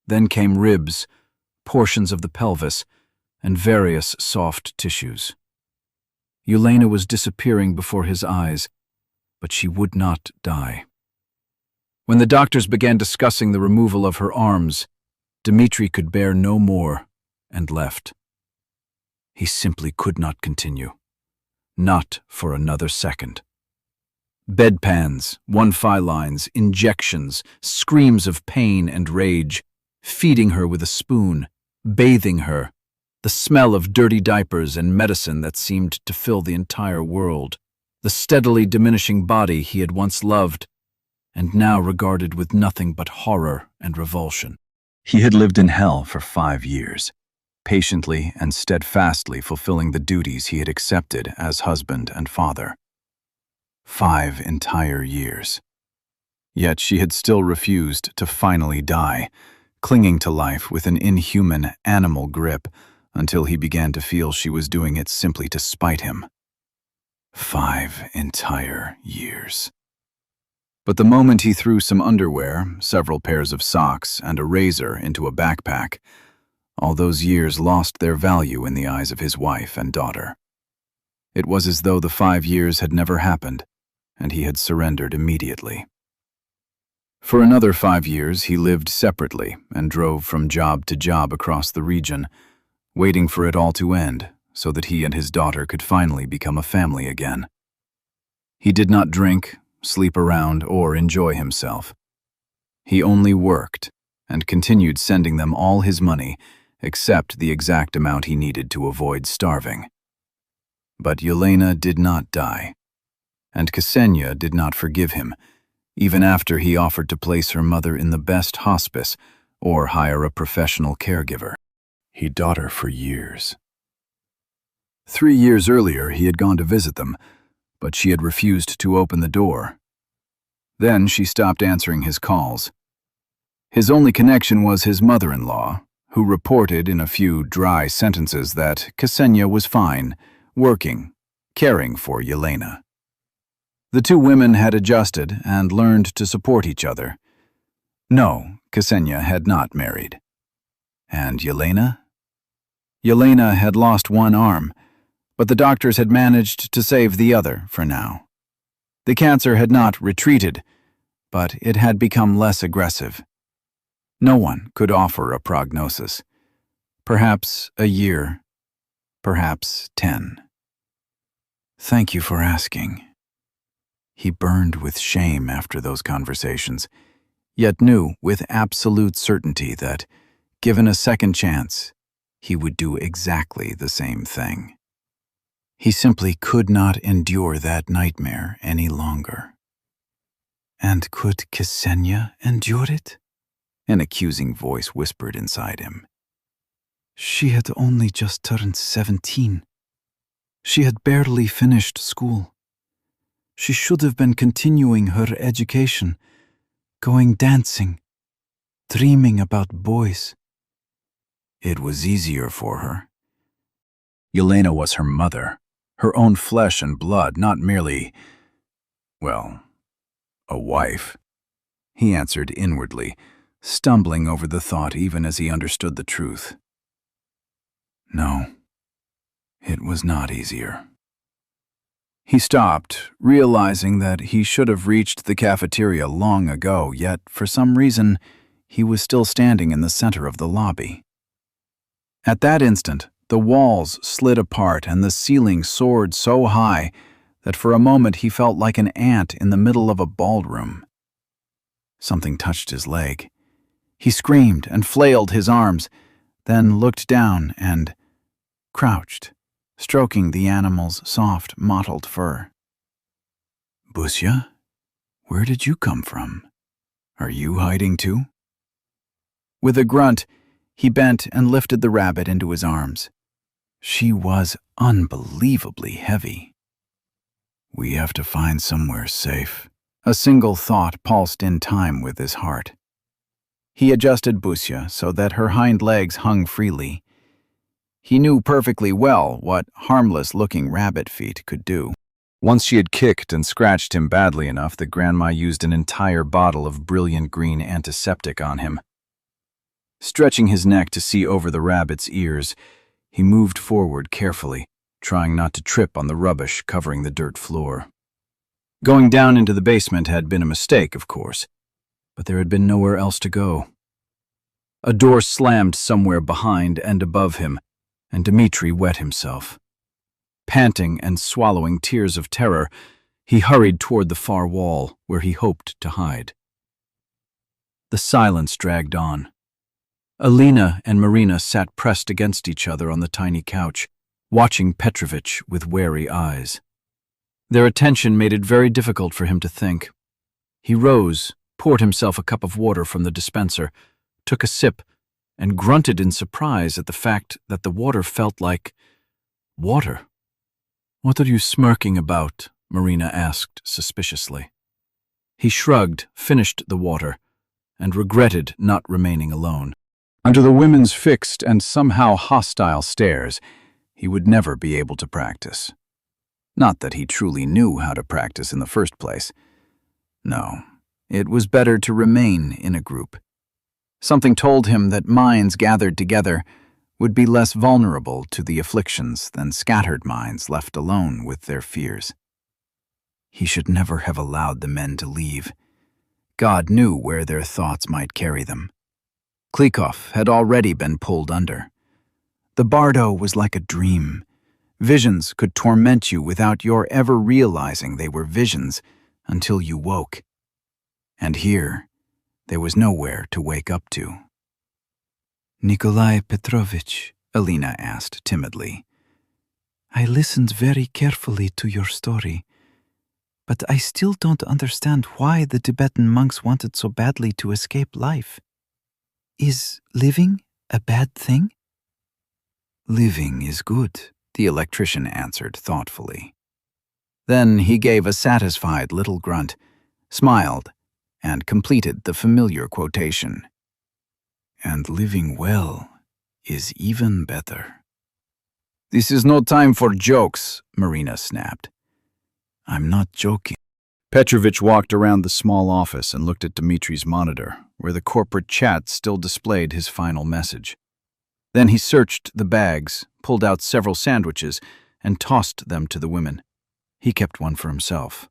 Then came ribs, portions of the pelvis, and various soft tissues. Yelena was disappearing before his eyes, but she would not die. When the doctors began discussing the removal of her arms, Dmitri could bear no more and left. He simply could not continue. Not for another second. Bedpans, 1-phi lines, injections, screams of pain and rage, feeding her with a spoon, bathing her, the smell of dirty diapers and medicine that seemed to fill the entire world, the steadily diminishing body he had once loved, and now regarded with nothing but horror and revulsion. He had lived in hell for 5 years, patiently and steadfastly fulfilling the duties he had accepted as husband and father. 5 entire years. Yet she had still refused to finally die, clinging to life with an inhuman, animal grip until he began to feel she was doing it simply to spite him. 5 entire years. But the moment he threw some underwear, several pairs of socks, and a razor into a backpack, all those years lost their value in the eyes of his wife and daughter. It was as though the 5 years had never happened, and he had surrendered immediately. For another 5 years, he lived separately and drove from job to job across the region, waiting for it all to end so that he and his daughter could finally become a family again. He did not drink, sleep around, or enjoy himself. He only worked and continued sending them all his money except the exact amount he needed to avoid starving. But Yelena did not die, and Ksenia did not forgive him, even after he offered to place her mother in the best hospice or hire a professional caregiver. He taught her for years. 3 years earlier, he had gone to visit them, but she had refused to open the door. Then she stopped answering his calls. His only connection was his mother-in-law, who reported in a few dry sentences that Ksenia was fine, working, caring for Yelena. The 2 women had adjusted and learned to support each other. No, Ksenia had not married. And Yelena? Yelena had lost 1 arm, but the doctors had managed to save the other for now. The cancer had not retreated, but it had become less aggressive. No one could offer a prognosis. Perhaps a year, perhaps 10. Thank you for asking. He burned with shame after those conversations, yet knew with absolute certainty that, given a second chance, he would do exactly the same thing. He simply could not endure that nightmare any longer. And could Ksenia endure it? An accusing voice whispered inside him. She had only just turned 17. She had barely finished school. She should have been continuing her education, going dancing, dreaming about boys. It was easier for her. Yelena was her mother, her own flesh and blood, not merely, well, a wife. He answered inwardly, stumbling over the thought even as he understood the truth. No, it was not easier. He stopped, realizing that he should have reached the cafeteria long ago, yet for some reason he was still standing in the center of the lobby. At that instant, the walls slid apart and the ceiling soared so high that for a moment he felt like an ant in the middle of a ballroom. Something touched his leg. He screamed and flailed his arms, then looked down and crouched, stroking the animal's soft, mottled fur. "Busya, where did you come from? Are you hiding too?" With a grunt, he bent and lifted the rabbit into his arms. She was unbelievably heavy. "We have to find somewhere safe." A single thought pulsed in time with his heart. He adjusted Busya so that her hind legs hung freely. He knew perfectly well what harmless-looking rabbit feet could do. Once she had kicked and scratched him badly enough that Grandma used an entire bottle of brilliant green antiseptic on him. Stretching his neck to see over the rabbit's ears, he moved forward carefully, trying not to trip on the rubbish covering the dirt floor. Going down into the basement had been a mistake, of course, but there had been nowhere else to go. A door slammed somewhere behind and above him, and Dmitri wet himself. Panting and swallowing tears of terror, he hurried toward the far wall where he hoped to hide. The silence dragged on. Alina and Marina sat pressed against each other on the tiny couch, watching Petrovich with wary eyes. Their attention made it very difficult for him to think. He rose, poured himself a cup of water from the dispenser, took a sip, and grunted in surprise at the fact that the water felt like water. "What are you smirking about?" Marina asked suspiciously. He shrugged, finished the water, and regretted not remaining alone. Under the women's fixed and somehow hostile stares, he would never be able to practice. Not that he truly knew how to practice in the first place. No, it was better to remain in a group. Something told him that minds gathered together would be less vulnerable to the afflictions than scattered minds left alone with their fears. He should never have allowed the men to leave. God knew where their thoughts might carry them. Klikov had already been pulled under. The bardo was like a dream. Visions could torment you without your ever realizing they were visions until you woke. And here, there was nowhere to wake up to. "Nikolai Petrovich," Alina asked timidly, "I listened very carefully to your story, but I still don't understand why the Tibetan monks wanted so badly to escape life. Is living a bad thing?" "Living is good," the electrician answered thoughtfully. Then he gave a satisfied little grunt, smiled, and completed the familiar quotation. "And living well is even better." "This is no time for jokes," Marina snapped. "I'm not joking." Petrovich walked around the small office and looked at Dmitri's monitor, where the corporate chat still displayed his final message. Then he searched the bags, pulled out several sandwiches, and tossed them to the women. He kept one for himself.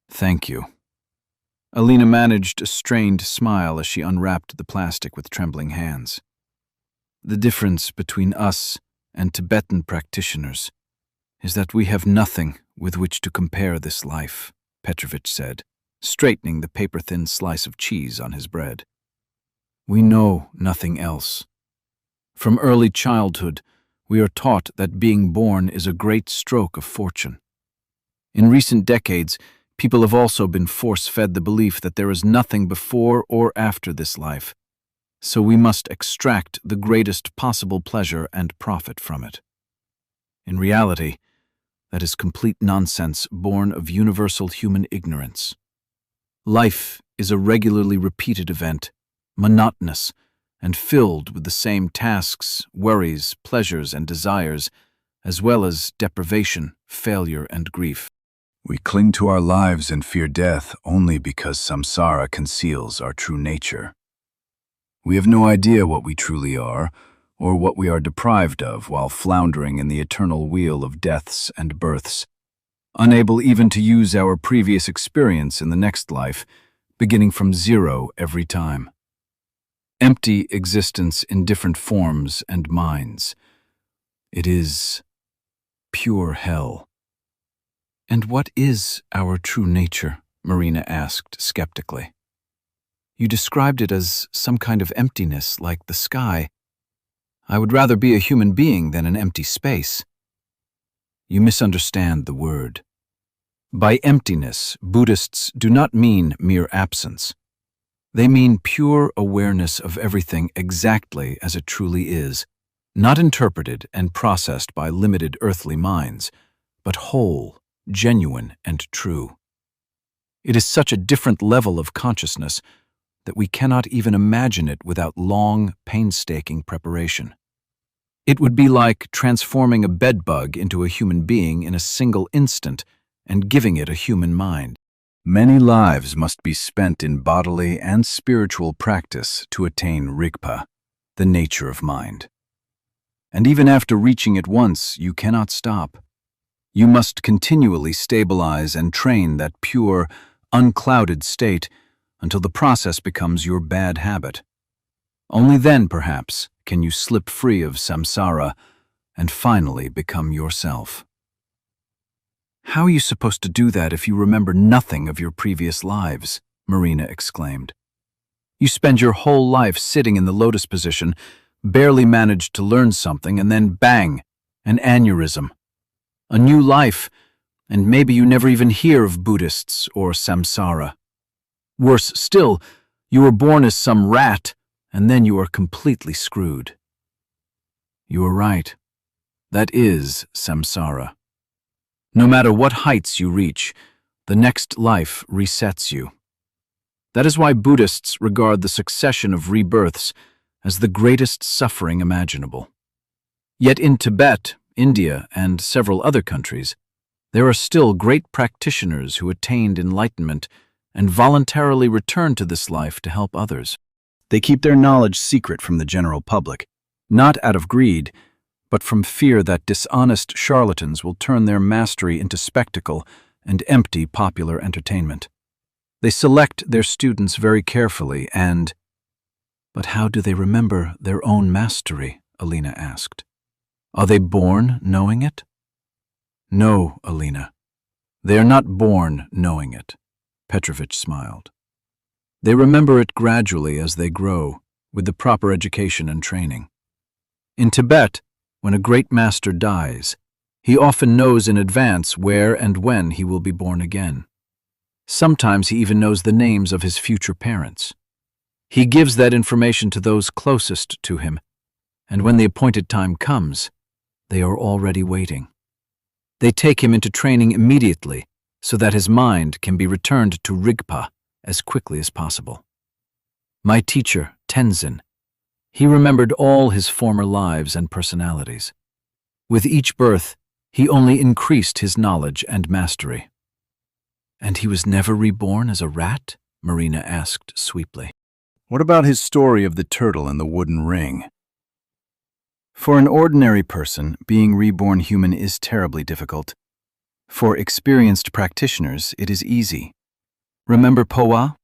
"Thank you." Alina managed a strained smile as she unwrapped the plastic with trembling hands. "The difference between us and Tibetan practitioners is that we have nothing with which to compare this life," Petrovich said, straightening the paper-thin slice of cheese on his bread. "We know nothing else. From early childhood, we are taught that being born is a great stroke of fortune. In recent decades, people have also been force-fed the belief that there is nothing before or after this life, so we must extract the greatest possible pleasure and profit from it. In reality, that is complete nonsense born of universal human ignorance. Life is a regularly repeated event, monotonous, and filled with the same tasks, worries, pleasures, and desires, as well as deprivation, failure, and grief. We cling to our lives and fear death only because samsara conceals our true nature. We have no idea what we truly are, or what we are deprived of while floundering in the eternal wheel of deaths and births, unable even to use our previous experience in the next life, beginning from zero every time. Empty existence in different forms and minds. It is pure hell. "And what is our true nature?" Marina asked skeptically. You described it as some kind of emptiness, like the sky. I would rather be a human being than an empty space. You misunderstand the word. By emptiness, Buddhists do not mean mere absence. They mean pure awareness of everything exactly as it truly is, not interpreted and processed by limited earthly minds, but whole, genuine, and true. It is such a different level of consciousness that we cannot even imagine it without long, painstaking preparation. It would be like transforming a bedbug into a human being in a single instant and giving it a human mind. Many lives must be spent in bodily and spiritual practice to attain rigpa, the nature of mind. And even after reaching it once, you cannot stop. You must continually stabilize and train that pure, unclouded state until the process becomes your bad habit. Only then, perhaps, can you slip free of samsara and finally become yourself. How are you supposed to do that if you remember nothing of your previous lives? Marina exclaimed. You spend your whole life sitting in the lotus position, barely manage to learn something, and then bang, an aneurysm. A new life, and maybe you never even hear of Buddhists or samsara. Worse still, you were born as some rat, and then you are completely screwed. You are right. That is samsara. No matter what heights you reach, the next life resets you. That is why Buddhists regard the succession of rebirths as the greatest suffering imaginable. Yet in Tibet, India, and several other countries, there are still great practitioners who attained enlightenment and voluntarily return to this life to help others. They keep their knowledge secret from the general public, not out of greed, but from fear that dishonest charlatans will turn their mastery into spectacle and empty popular entertainment. They select their students very carefully and— But how do they remember their own mastery? Alina asked. Are they born knowing it? No, Alina. They are not born knowing it. Petrovich smiled. They remember it gradually as they grow, with the proper education and training. In Tibet, when a great master dies, he often knows in advance where and when he will be born again. Sometimes he even knows the names of his future parents. He gives that information to those closest to him, and when the appointed time comes, they are already waiting. They take him into training immediately so that his mind can be returned to Rigpa as quickly as possible. My teacher, Tenzin, he remembered all his former lives and personalities. With each birth, he only increased his knowledge and mastery. And he was never reborn as a rat? Marina asked sweetly. What about his story of the turtle and the wooden ring? For an ordinary person, being reborn human is terribly difficult. For experienced practitioners, it is easy. Remember Powa?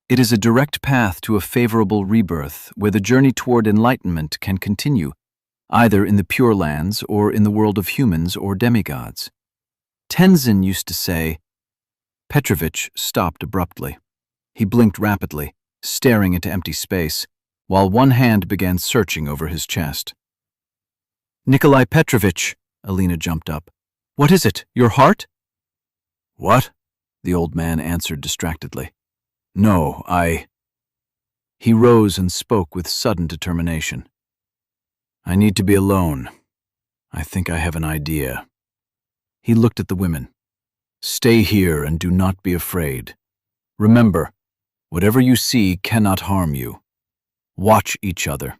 It is a direct path to a favorable rebirth where the journey toward enlightenment can continue, either in the Pure Lands or in the world of humans or demigods. Tenzin used to say— Petrovich stopped abruptly. He blinked rapidly, staring into empty space, while one hand began searching over his chest. Nikolai Petrovich, Alina jumped up. What is it, your heart? What? The old man answered distractedly. No, He rose and spoke with sudden determination. I need to be alone. I think I have an idea. He looked at the women. Stay here and do not be afraid. Remember, whatever you see cannot harm you. Watch each other.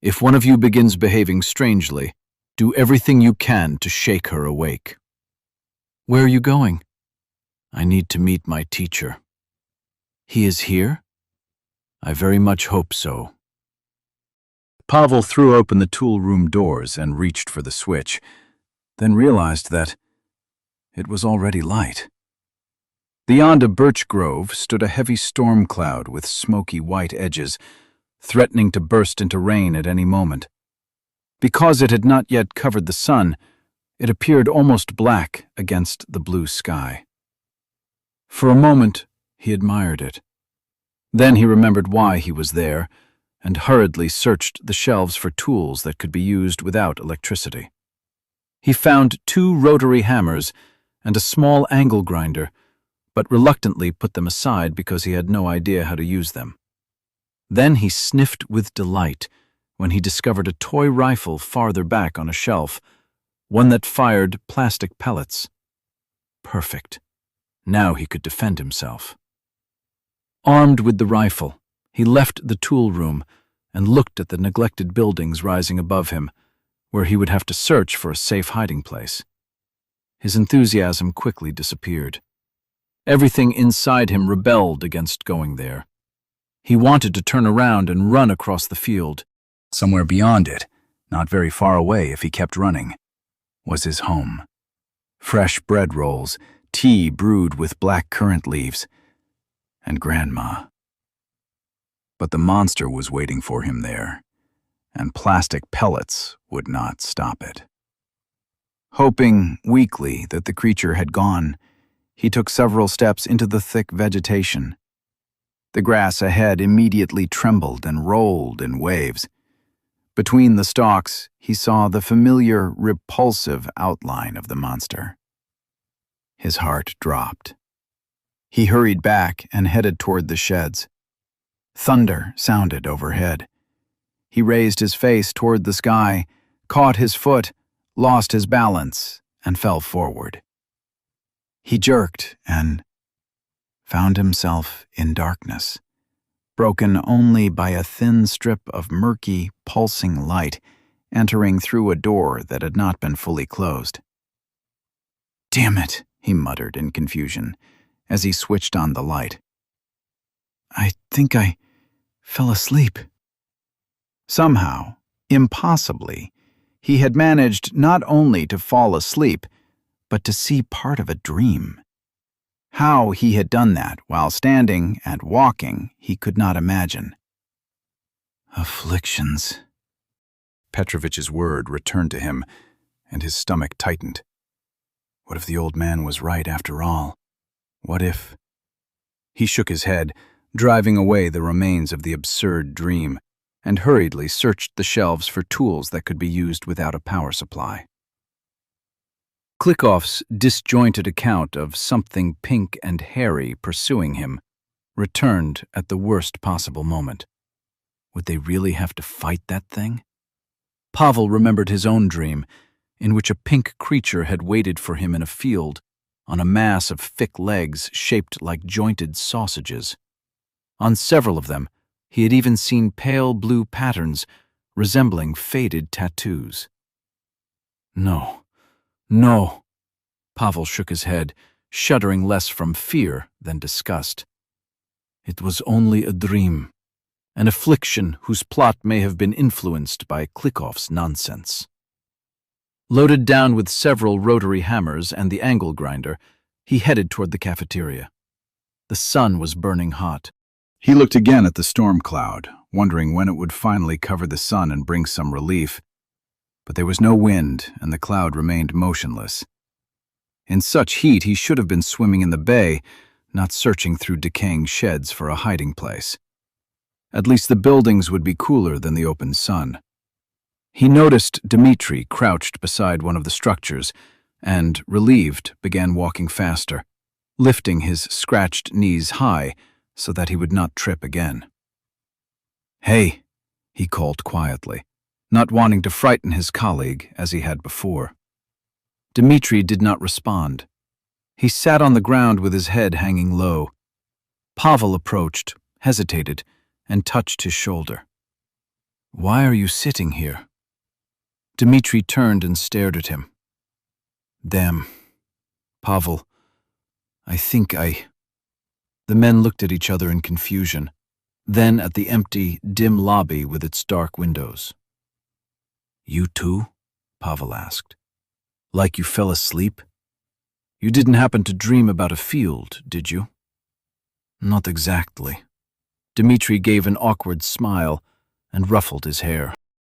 If one of you begins behaving strangely, do everything you can to shake her awake. Where are you going? I need to meet my teacher. He is here? I very much hope so. Pavel threw open the tool room doors and reached for the switch, then realized that it was already light. Beyond a birch grove stood a heavy storm cloud with smoky white edges, threatening to burst into rain at any moment. Because it had not yet covered the sun, it appeared almost black against the blue sky. For a moment, he admired it. Then he remembered why he was there and hurriedly searched the shelves for tools that could be used without electricity. He found 2 rotary hammers and a small angle grinder, but reluctantly put them aside because he had no idea how to use them. Then he sniffed with delight when he discovered a toy rifle farther back on a shelf, one that fired plastic pellets. Perfect. Now he could defend himself. Armed with the rifle, he left the tool room and looked at the neglected buildings rising above him, where he would have to search for a safe hiding place. His enthusiasm quickly disappeared. Everything inside him rebelled against going there. He wanted to turn around and run across the field. Somewhere beyond it, not very far away if he kept running, was his home. Fresh bread rolls, tea brewed with black currant leaves, and Grandma. But the monster was waiting for him there, and plastic pellets would not stop it. Hoping weakly that the creature had gone, he took several steps into the thick vegetation. The grass ahead immediately trembled and rolled in waves. Between the stalks, he saw the familiar, repulsive outline of the monster. His heart dropped. He hurried back and headed toward the sheds. Thunder sounded overhead. He raised his face toward the sky, caught his foot, lost his balance, and fell forward. He jerked and found himself in darkness, broken only by a thin strip of murky, pulsing light entering through a door that had not been fully closed. "Damn it," he muttered in confusion as he switched on the light. "I think I fell asleep." Somehow, impossibly, he had managed not only to fall asleep, but to see part of a dream. How he had done that while standing and walking, he could not imagine. Afflictions. Petrovich's word returned to him, and his stomach tightened. What if the old man was right after all? What if... He shook his head, driving away the remains of the absurd dream, and hurriedly searched the shelves for tools that could be used without a power supply. Klickoff's disjointed account of something pink and hairy pursuing him returned at the worst possible moment. Would they really have to fight that thing? Pavel remembered his own dream, in which a pink creature had waited for him in a field, on a mass of thick legs shaped like jointed sausages. On several of them, he had even seen pale blue patterns resembling faded tattoos. No. No. Pavel shook his head, shuddering less from fear than disgust. It was only a dream, an affliction whose plot may have been influenced by Klickoff's nonsense. Loaded down with several rotary hammers and the angle grinder, he headed toward the cafeteria. The sun was burning hot. He looked again at the storm cloud, wondering when it would finally cover the sun and bring some relief. But there was no wind, and the cloud remained motionless. In such heat, he should have been swimming in the bay, not searching through decaying sheds for a hiding place. At least the buildings would be cooler than the open sun. He noticed Dmitri crouched beside one of the structures and, relieved, began walking faster, lifting his scratched knees high so that he would not trip again. "Hey," he called quietly, not wanting to frighten his colleague as he had before. Dmitri did not respond. He sat on the ground with his head hanging low. Pavel approached, hesitated, and touched his shoulder. "Why are you sitting here?" Dmitri turned and stared at him. "Damn, Pavel, I think I..." The men looked at each other in confusion, then at the empty, dim lobby with its dark windows. "You too?" Pavel asked. "Like you fell asleep? You didn't happen to dream about a field, did you?" "Not exactly." Dmitri gave an awkward smile and ruffled his hair.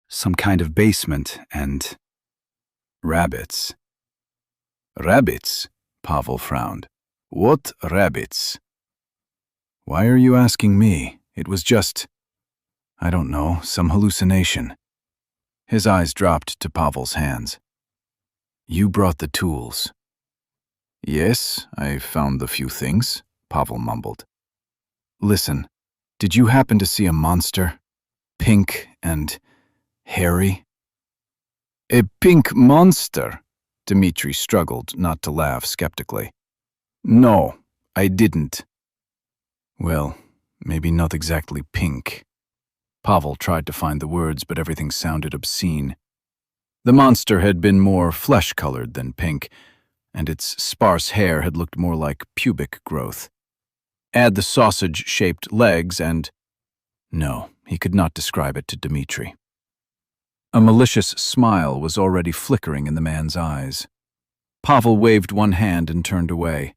"Some kind of basement and... rabbits." "Rabbits?" Pavel frowned. "What rabbits?" Why are you asking me? It was just, I don't know, some hallucination. His eyes dropped to Pavel's hands. You brought the tools. Yes, I found the few things, Pavel mumbled. Listen, did you happen to see a monster? Pink and hairy? A pink monster? Dmitri struggled not to laugh skeptically. No, I didn't. Well, maybe not exactly pink. Pavel tried to find the words, but everything sounded obscene. The monster had been more flesh-colored than pink, and its sparse hair had looked more like pubic growth. Add the sausage-shaped legs and... No, he could not describe it to Dmitri. A malicious smile was already flickering in the man's eyes. Pavel waved one hand and turned away.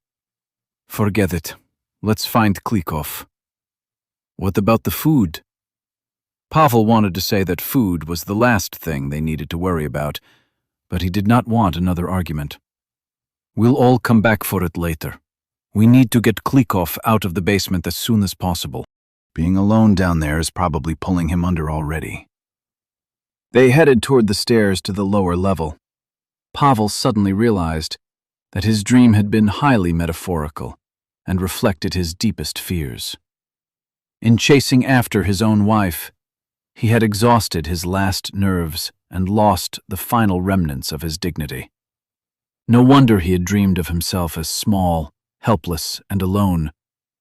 Forget it. Let's find Klikov. What about the food? Pavel wanted to say that food was the last thing they needed to worry about, but he did not want another argument. We'll all come back for it later. We need to get Klikov out of the basement as soon as possible. Being alone down there is probably pulling him under already. They headed toward the stairs to the lower level. Pavel suddenly realized that his dream had been highly metaphorical and reflected his deepest fears. In chasing after his own wife, he had exhausted his last nerves and lost the final remnants of his dignity. No wonder he had dreamed of himself as small, helpless, and alone,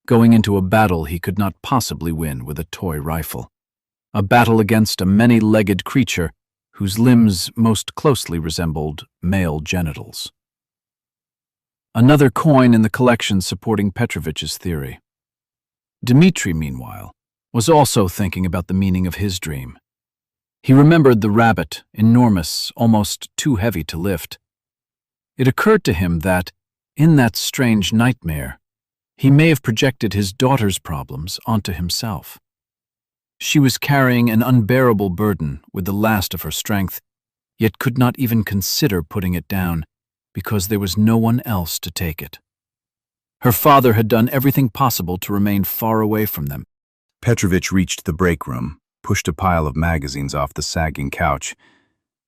going into a battle he could not possibly win with a toy rifle. A battle against a many-legged creature whose limbs most closely resembled male genitals. Another coin in the collection supporting Petrovich's theory. Dmitri, meanwhile, was also thinking about the meaning of his dream. He remembered the rabbit, enormous, almost too heavy to lift. It occurred to him that, in that strange nightmare, he may have projected his daughter's problems onto himself. She was carrying an unbearable burden with the last of her strength, yet could not even consider putting it down because there was no one else to take it. Her father had done everything possible to remain far away from them. Petrovich reached the break room, pushed a pile of magazines off the sagging couch,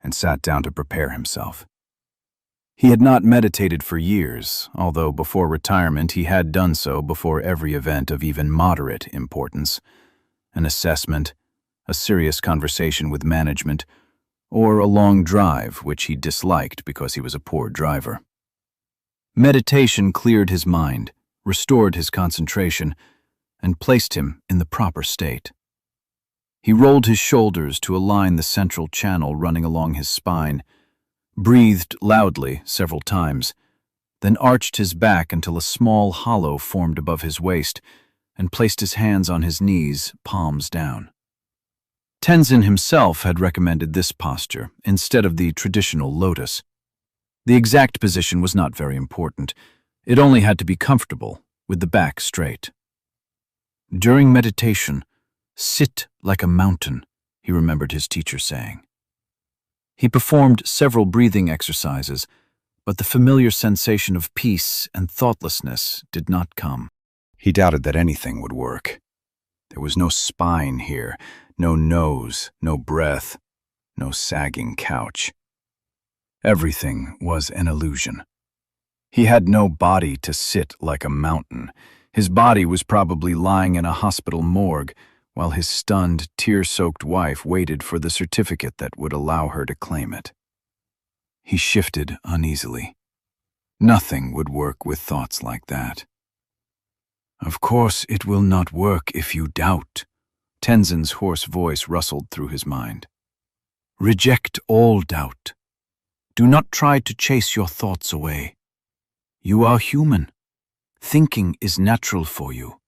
and sat down to prepare himself. He had not meditated for years, although before retirement he had done so before every event of even moderate importance, an assessment, a serious conversation with management, or a long drive which he disliked because he was a poor driver. Meditation cleared his mind, restored his concentration, and placed him in the proper state. He rolled his shoulders to align the central channel running along his spine, breathed loudly several times, then arched his back until a small hollow formed above his waist, and placed his hands on his knees, palms down. Tenzin himself had recommended this posture instead of the traditional lotus. The exact position was not very important. It only had to be comfortable, with the back straight. During meditation, sit like a mountain, he remembered his teacher saying. He performed several breathing exercises, but the familiar sensation of peace and thoughtlessness did not come. He doubted that anything would work. There was no spine here, no nose, no breath, no sagging couch. Everything was an illusion. He had no body to sit like a mountain. His body was probably lying in a hospital morgue, while his stunned, tear-soaked wife waited for the certificate that would allow her to claim it. He shifted uneasily. Nothing would work with thoughts like that. Of course it will not work if you doubt. Tenzin's hoarse voice rustled through his mind. Reject all doubt. Do not try to chase your thoughts away. You are human. Thinking is natural for you.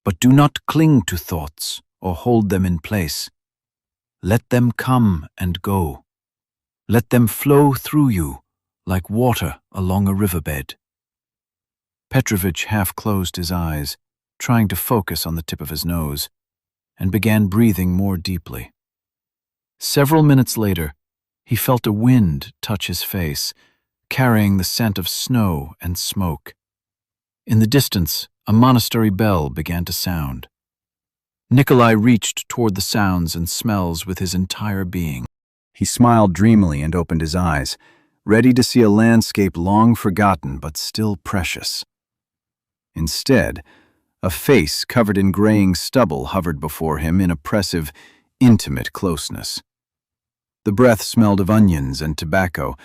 But do not cling to thoughts or hold them in place. Let them come and go. Let them flow through you like water along a riverbed. Petrovich half closed his eyes, trying to focus on the tip of his nose, and began breathing more deeply. Several minutes later, he felt a wind touch his face, carrying the scent of snow and smoke. In the distance, A monastery bell began to sound. Nikolai reached toward the sounds and smells with his entire being. He smiled dreamily and opened his eyes, ready to see a landscape long forgotten but still precious. Instead, a face covered in graying stubble hovered before him in oppressive, intimate closeness. The breath smelled of onions and tobacco,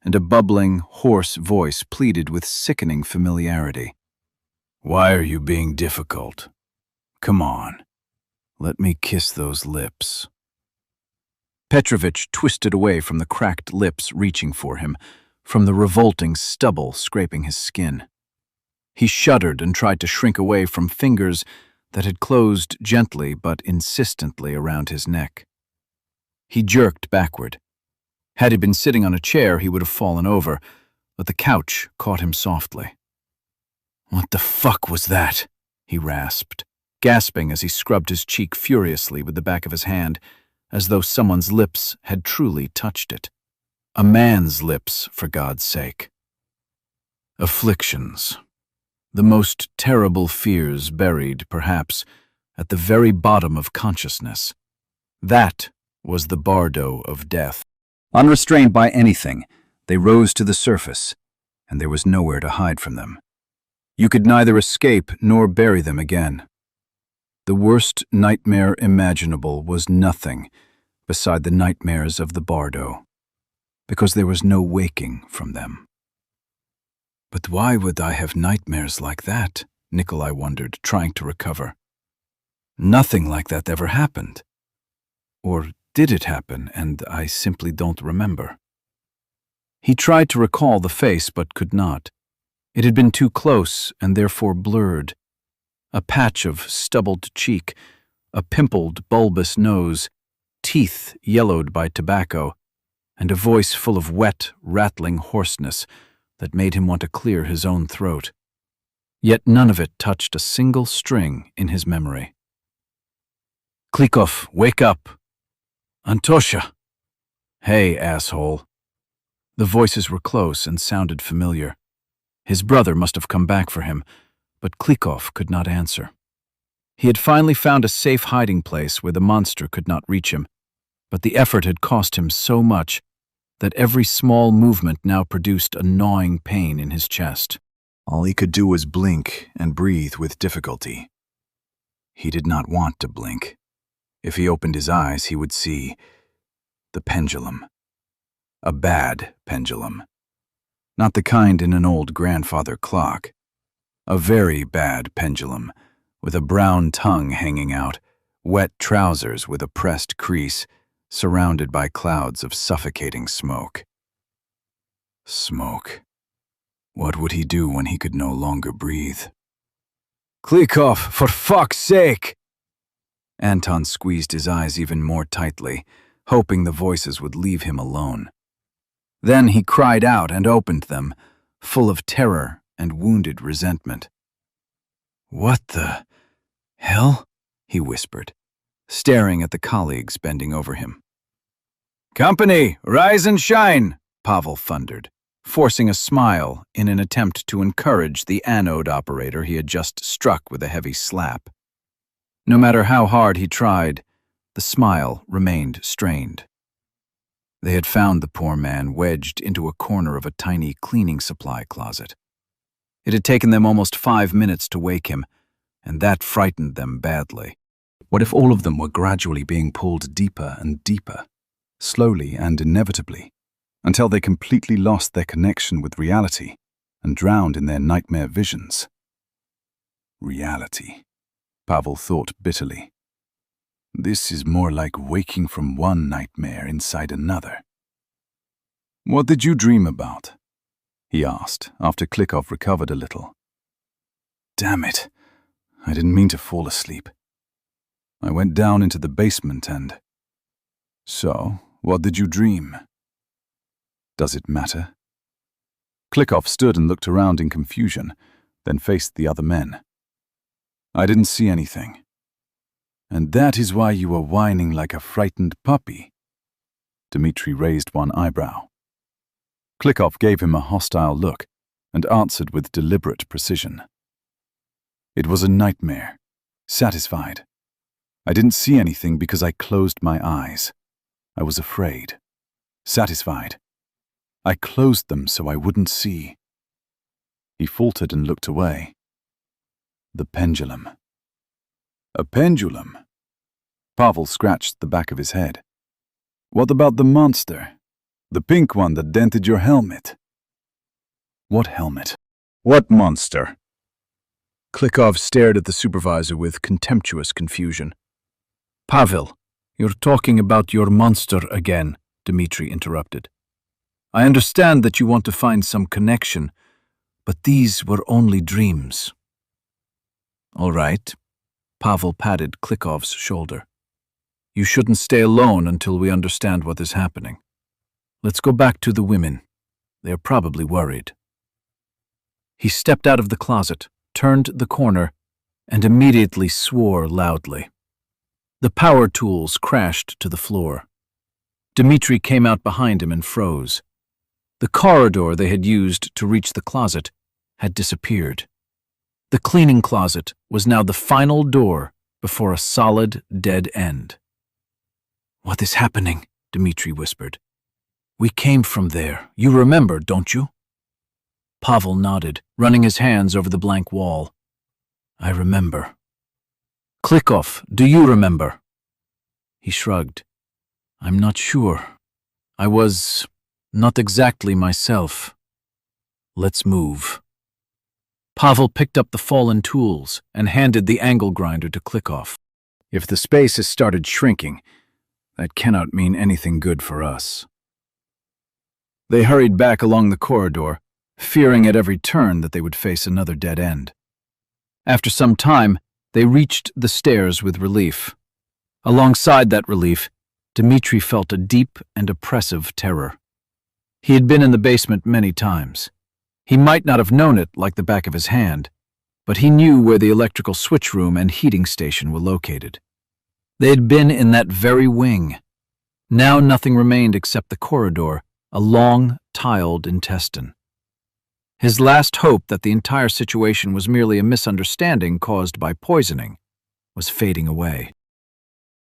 and a bubbling, hoarse voice pleaded with sickening familiarity. "Why are you being difficult? Come on. Let me kiss those lips." Petrovich twisted away from the cracked lips reaching for him, from the revolting stubble scraping his skin. He shuddered and tried to shrink away from fingers that had closed gently but insistently around his neck. He jerked backward. Had he been sitting on a chair, he would have fallen over, but the couch caught him softly. "What the fuck was that?" he rasped, gasping as he scrubbed his cheek furiously with the back of his hand, as though someone's lips had truly touched it. A man's lips, for God's sake. Afflictions. The most terrible fears buried, perhaps, at the very bottom of consciousness. That was the bardo of death. Unrestrained by anything, they rose to the surface, and there was nowhere to hide from them. You could neither escape nor bury them again. The worst nightmare imaginable was nothing beside the nightmares of the bardo, because there was no waking from them. But why would I have nightmares like that? Nikolai wondered, trying to recover. Nothing like that ever happened. Or did it happen, and I simply don't remember? He tried to recall the face, but could not. It had been too close and therefore blurred. A patch of stubbled cheek, a pimpled, bulbous nose, teeth yellowed by tobacco, and a voice full of wet, rattling hoarseness that made him want to clear his own throat. Yet none of it touched a single string in his memory. "Klikov, wake up! Antosha! Hey, asshole!" The voices were close and sounded familiar. His brother must have come back for him, but Klikov could not answer. He had finally found a safe hiding place where the monster could not reach him, but the effort had cost him so much that every small movement now produced a gnawing pain in his chest. All he could do was blink and breathe with difficulty. He did not want to blink. If he opened his eyes, he would see the pendulum. A bad pendulum. Not the kind in an old grandfather clock. A very bad pendulum, with a brown tongue hanging out, wet trousers with a pressed crease, surrounded by clouds of suffocating smoke. Smoke. What would he do when he could no longer breathe? "Klikov, for fuck's sake!" Anton squeezed his eyes even more tightly, hoping the voices would leave him alone. Then he cried out and opened them, full of terror and wounded resentment. "What the hell?" he whispered, staring at the colleagues bending over him. "Company, rise and shine!" Pavel thundered, forcing a smile in an attempt to encourage the anode operator he had just struck with a heavy slap. No matter how hard he tried, the smile remained strained. They had found the poor man wedged into a corner of a tiny cleaning supply closet. It had taken them almost 5 minutes to wake him, and that frightened them badly. What if all of them were gradually being pulled deeper and deeper, slowly and inevitably, until they completely lost their connection with reality and drowned in their nightmare visions? Reality, Pavel thought bitterly. This is more like waking from one nightmare inside another. "What did you dream about?" he asked, after Klikov recovered a little. "Damn it, I didn't mean to fall asleep. I went down into the basement and..." "So, what did you dream?" "Does it matter?" Klikov stood and looked around in confusion, then faced the other men. "I didn't see anything." "And that is why you were whining like a frightened puppy?" Dmitri raised one eyebrow. Klikov gave him a hostile look and answered with deliberate precision. It was a nightmare. Satisfied. I didn't see anything because I closed my eyes. I was afraid. Satisfied. I closed them so I wouldn't see. He faltered and looked away. The pendulum. A pendulum? Pavel scratched the back of his head. What about the monster? The pink one that dented your helmet? What helmet? What monster? Klikov stared at the supervisor with contemptuous confusion. Pavel, you're talking about your monster again, Dmitri interrupted. I understand that you want to find some connection, but these were only dreams. All right. Pavel patted Klikov's shoulder. You shouldn't stay alone until we understand what is happening. Let's go back to the women. They are probably worried. He stepped out of the closet, turned the corner, and immediately swore loudly. The power tools crashed to the floor. Dmitri came out behind him and froze. The corridor they had used to reach the closet had disappeared. The cleaning closet was now the final door before a solid dead end. What is happening? Dmitri whispered. We came from there. You remember, don't you? Pavel nodded, running his hands over the blank wall. I remember. Klikov, do you remember? He shrugged. I'm not sure. I was not exactly myself. Let's move. Pavel picked up the fallen tools and handed the angle grinder to Klikov. If the space has started shrinking, that cannot mean anything good for us. They hurried back along the corridor, fearing at every turn that they would face another dead end. After some time, they reached the stairs with relief. Alongside that relief, Dmitri felt a deep and oppressive terror. He had been in the basement many times. He might not have known it like the back of his hand, but he knew where the electrical switch room and heating station were located. They had been in that very wing. Now nothing remained except the corridor, a long, tiled intestine. His last hope that the entire situation was merely a misunderstanding caused by poisoning was fading away.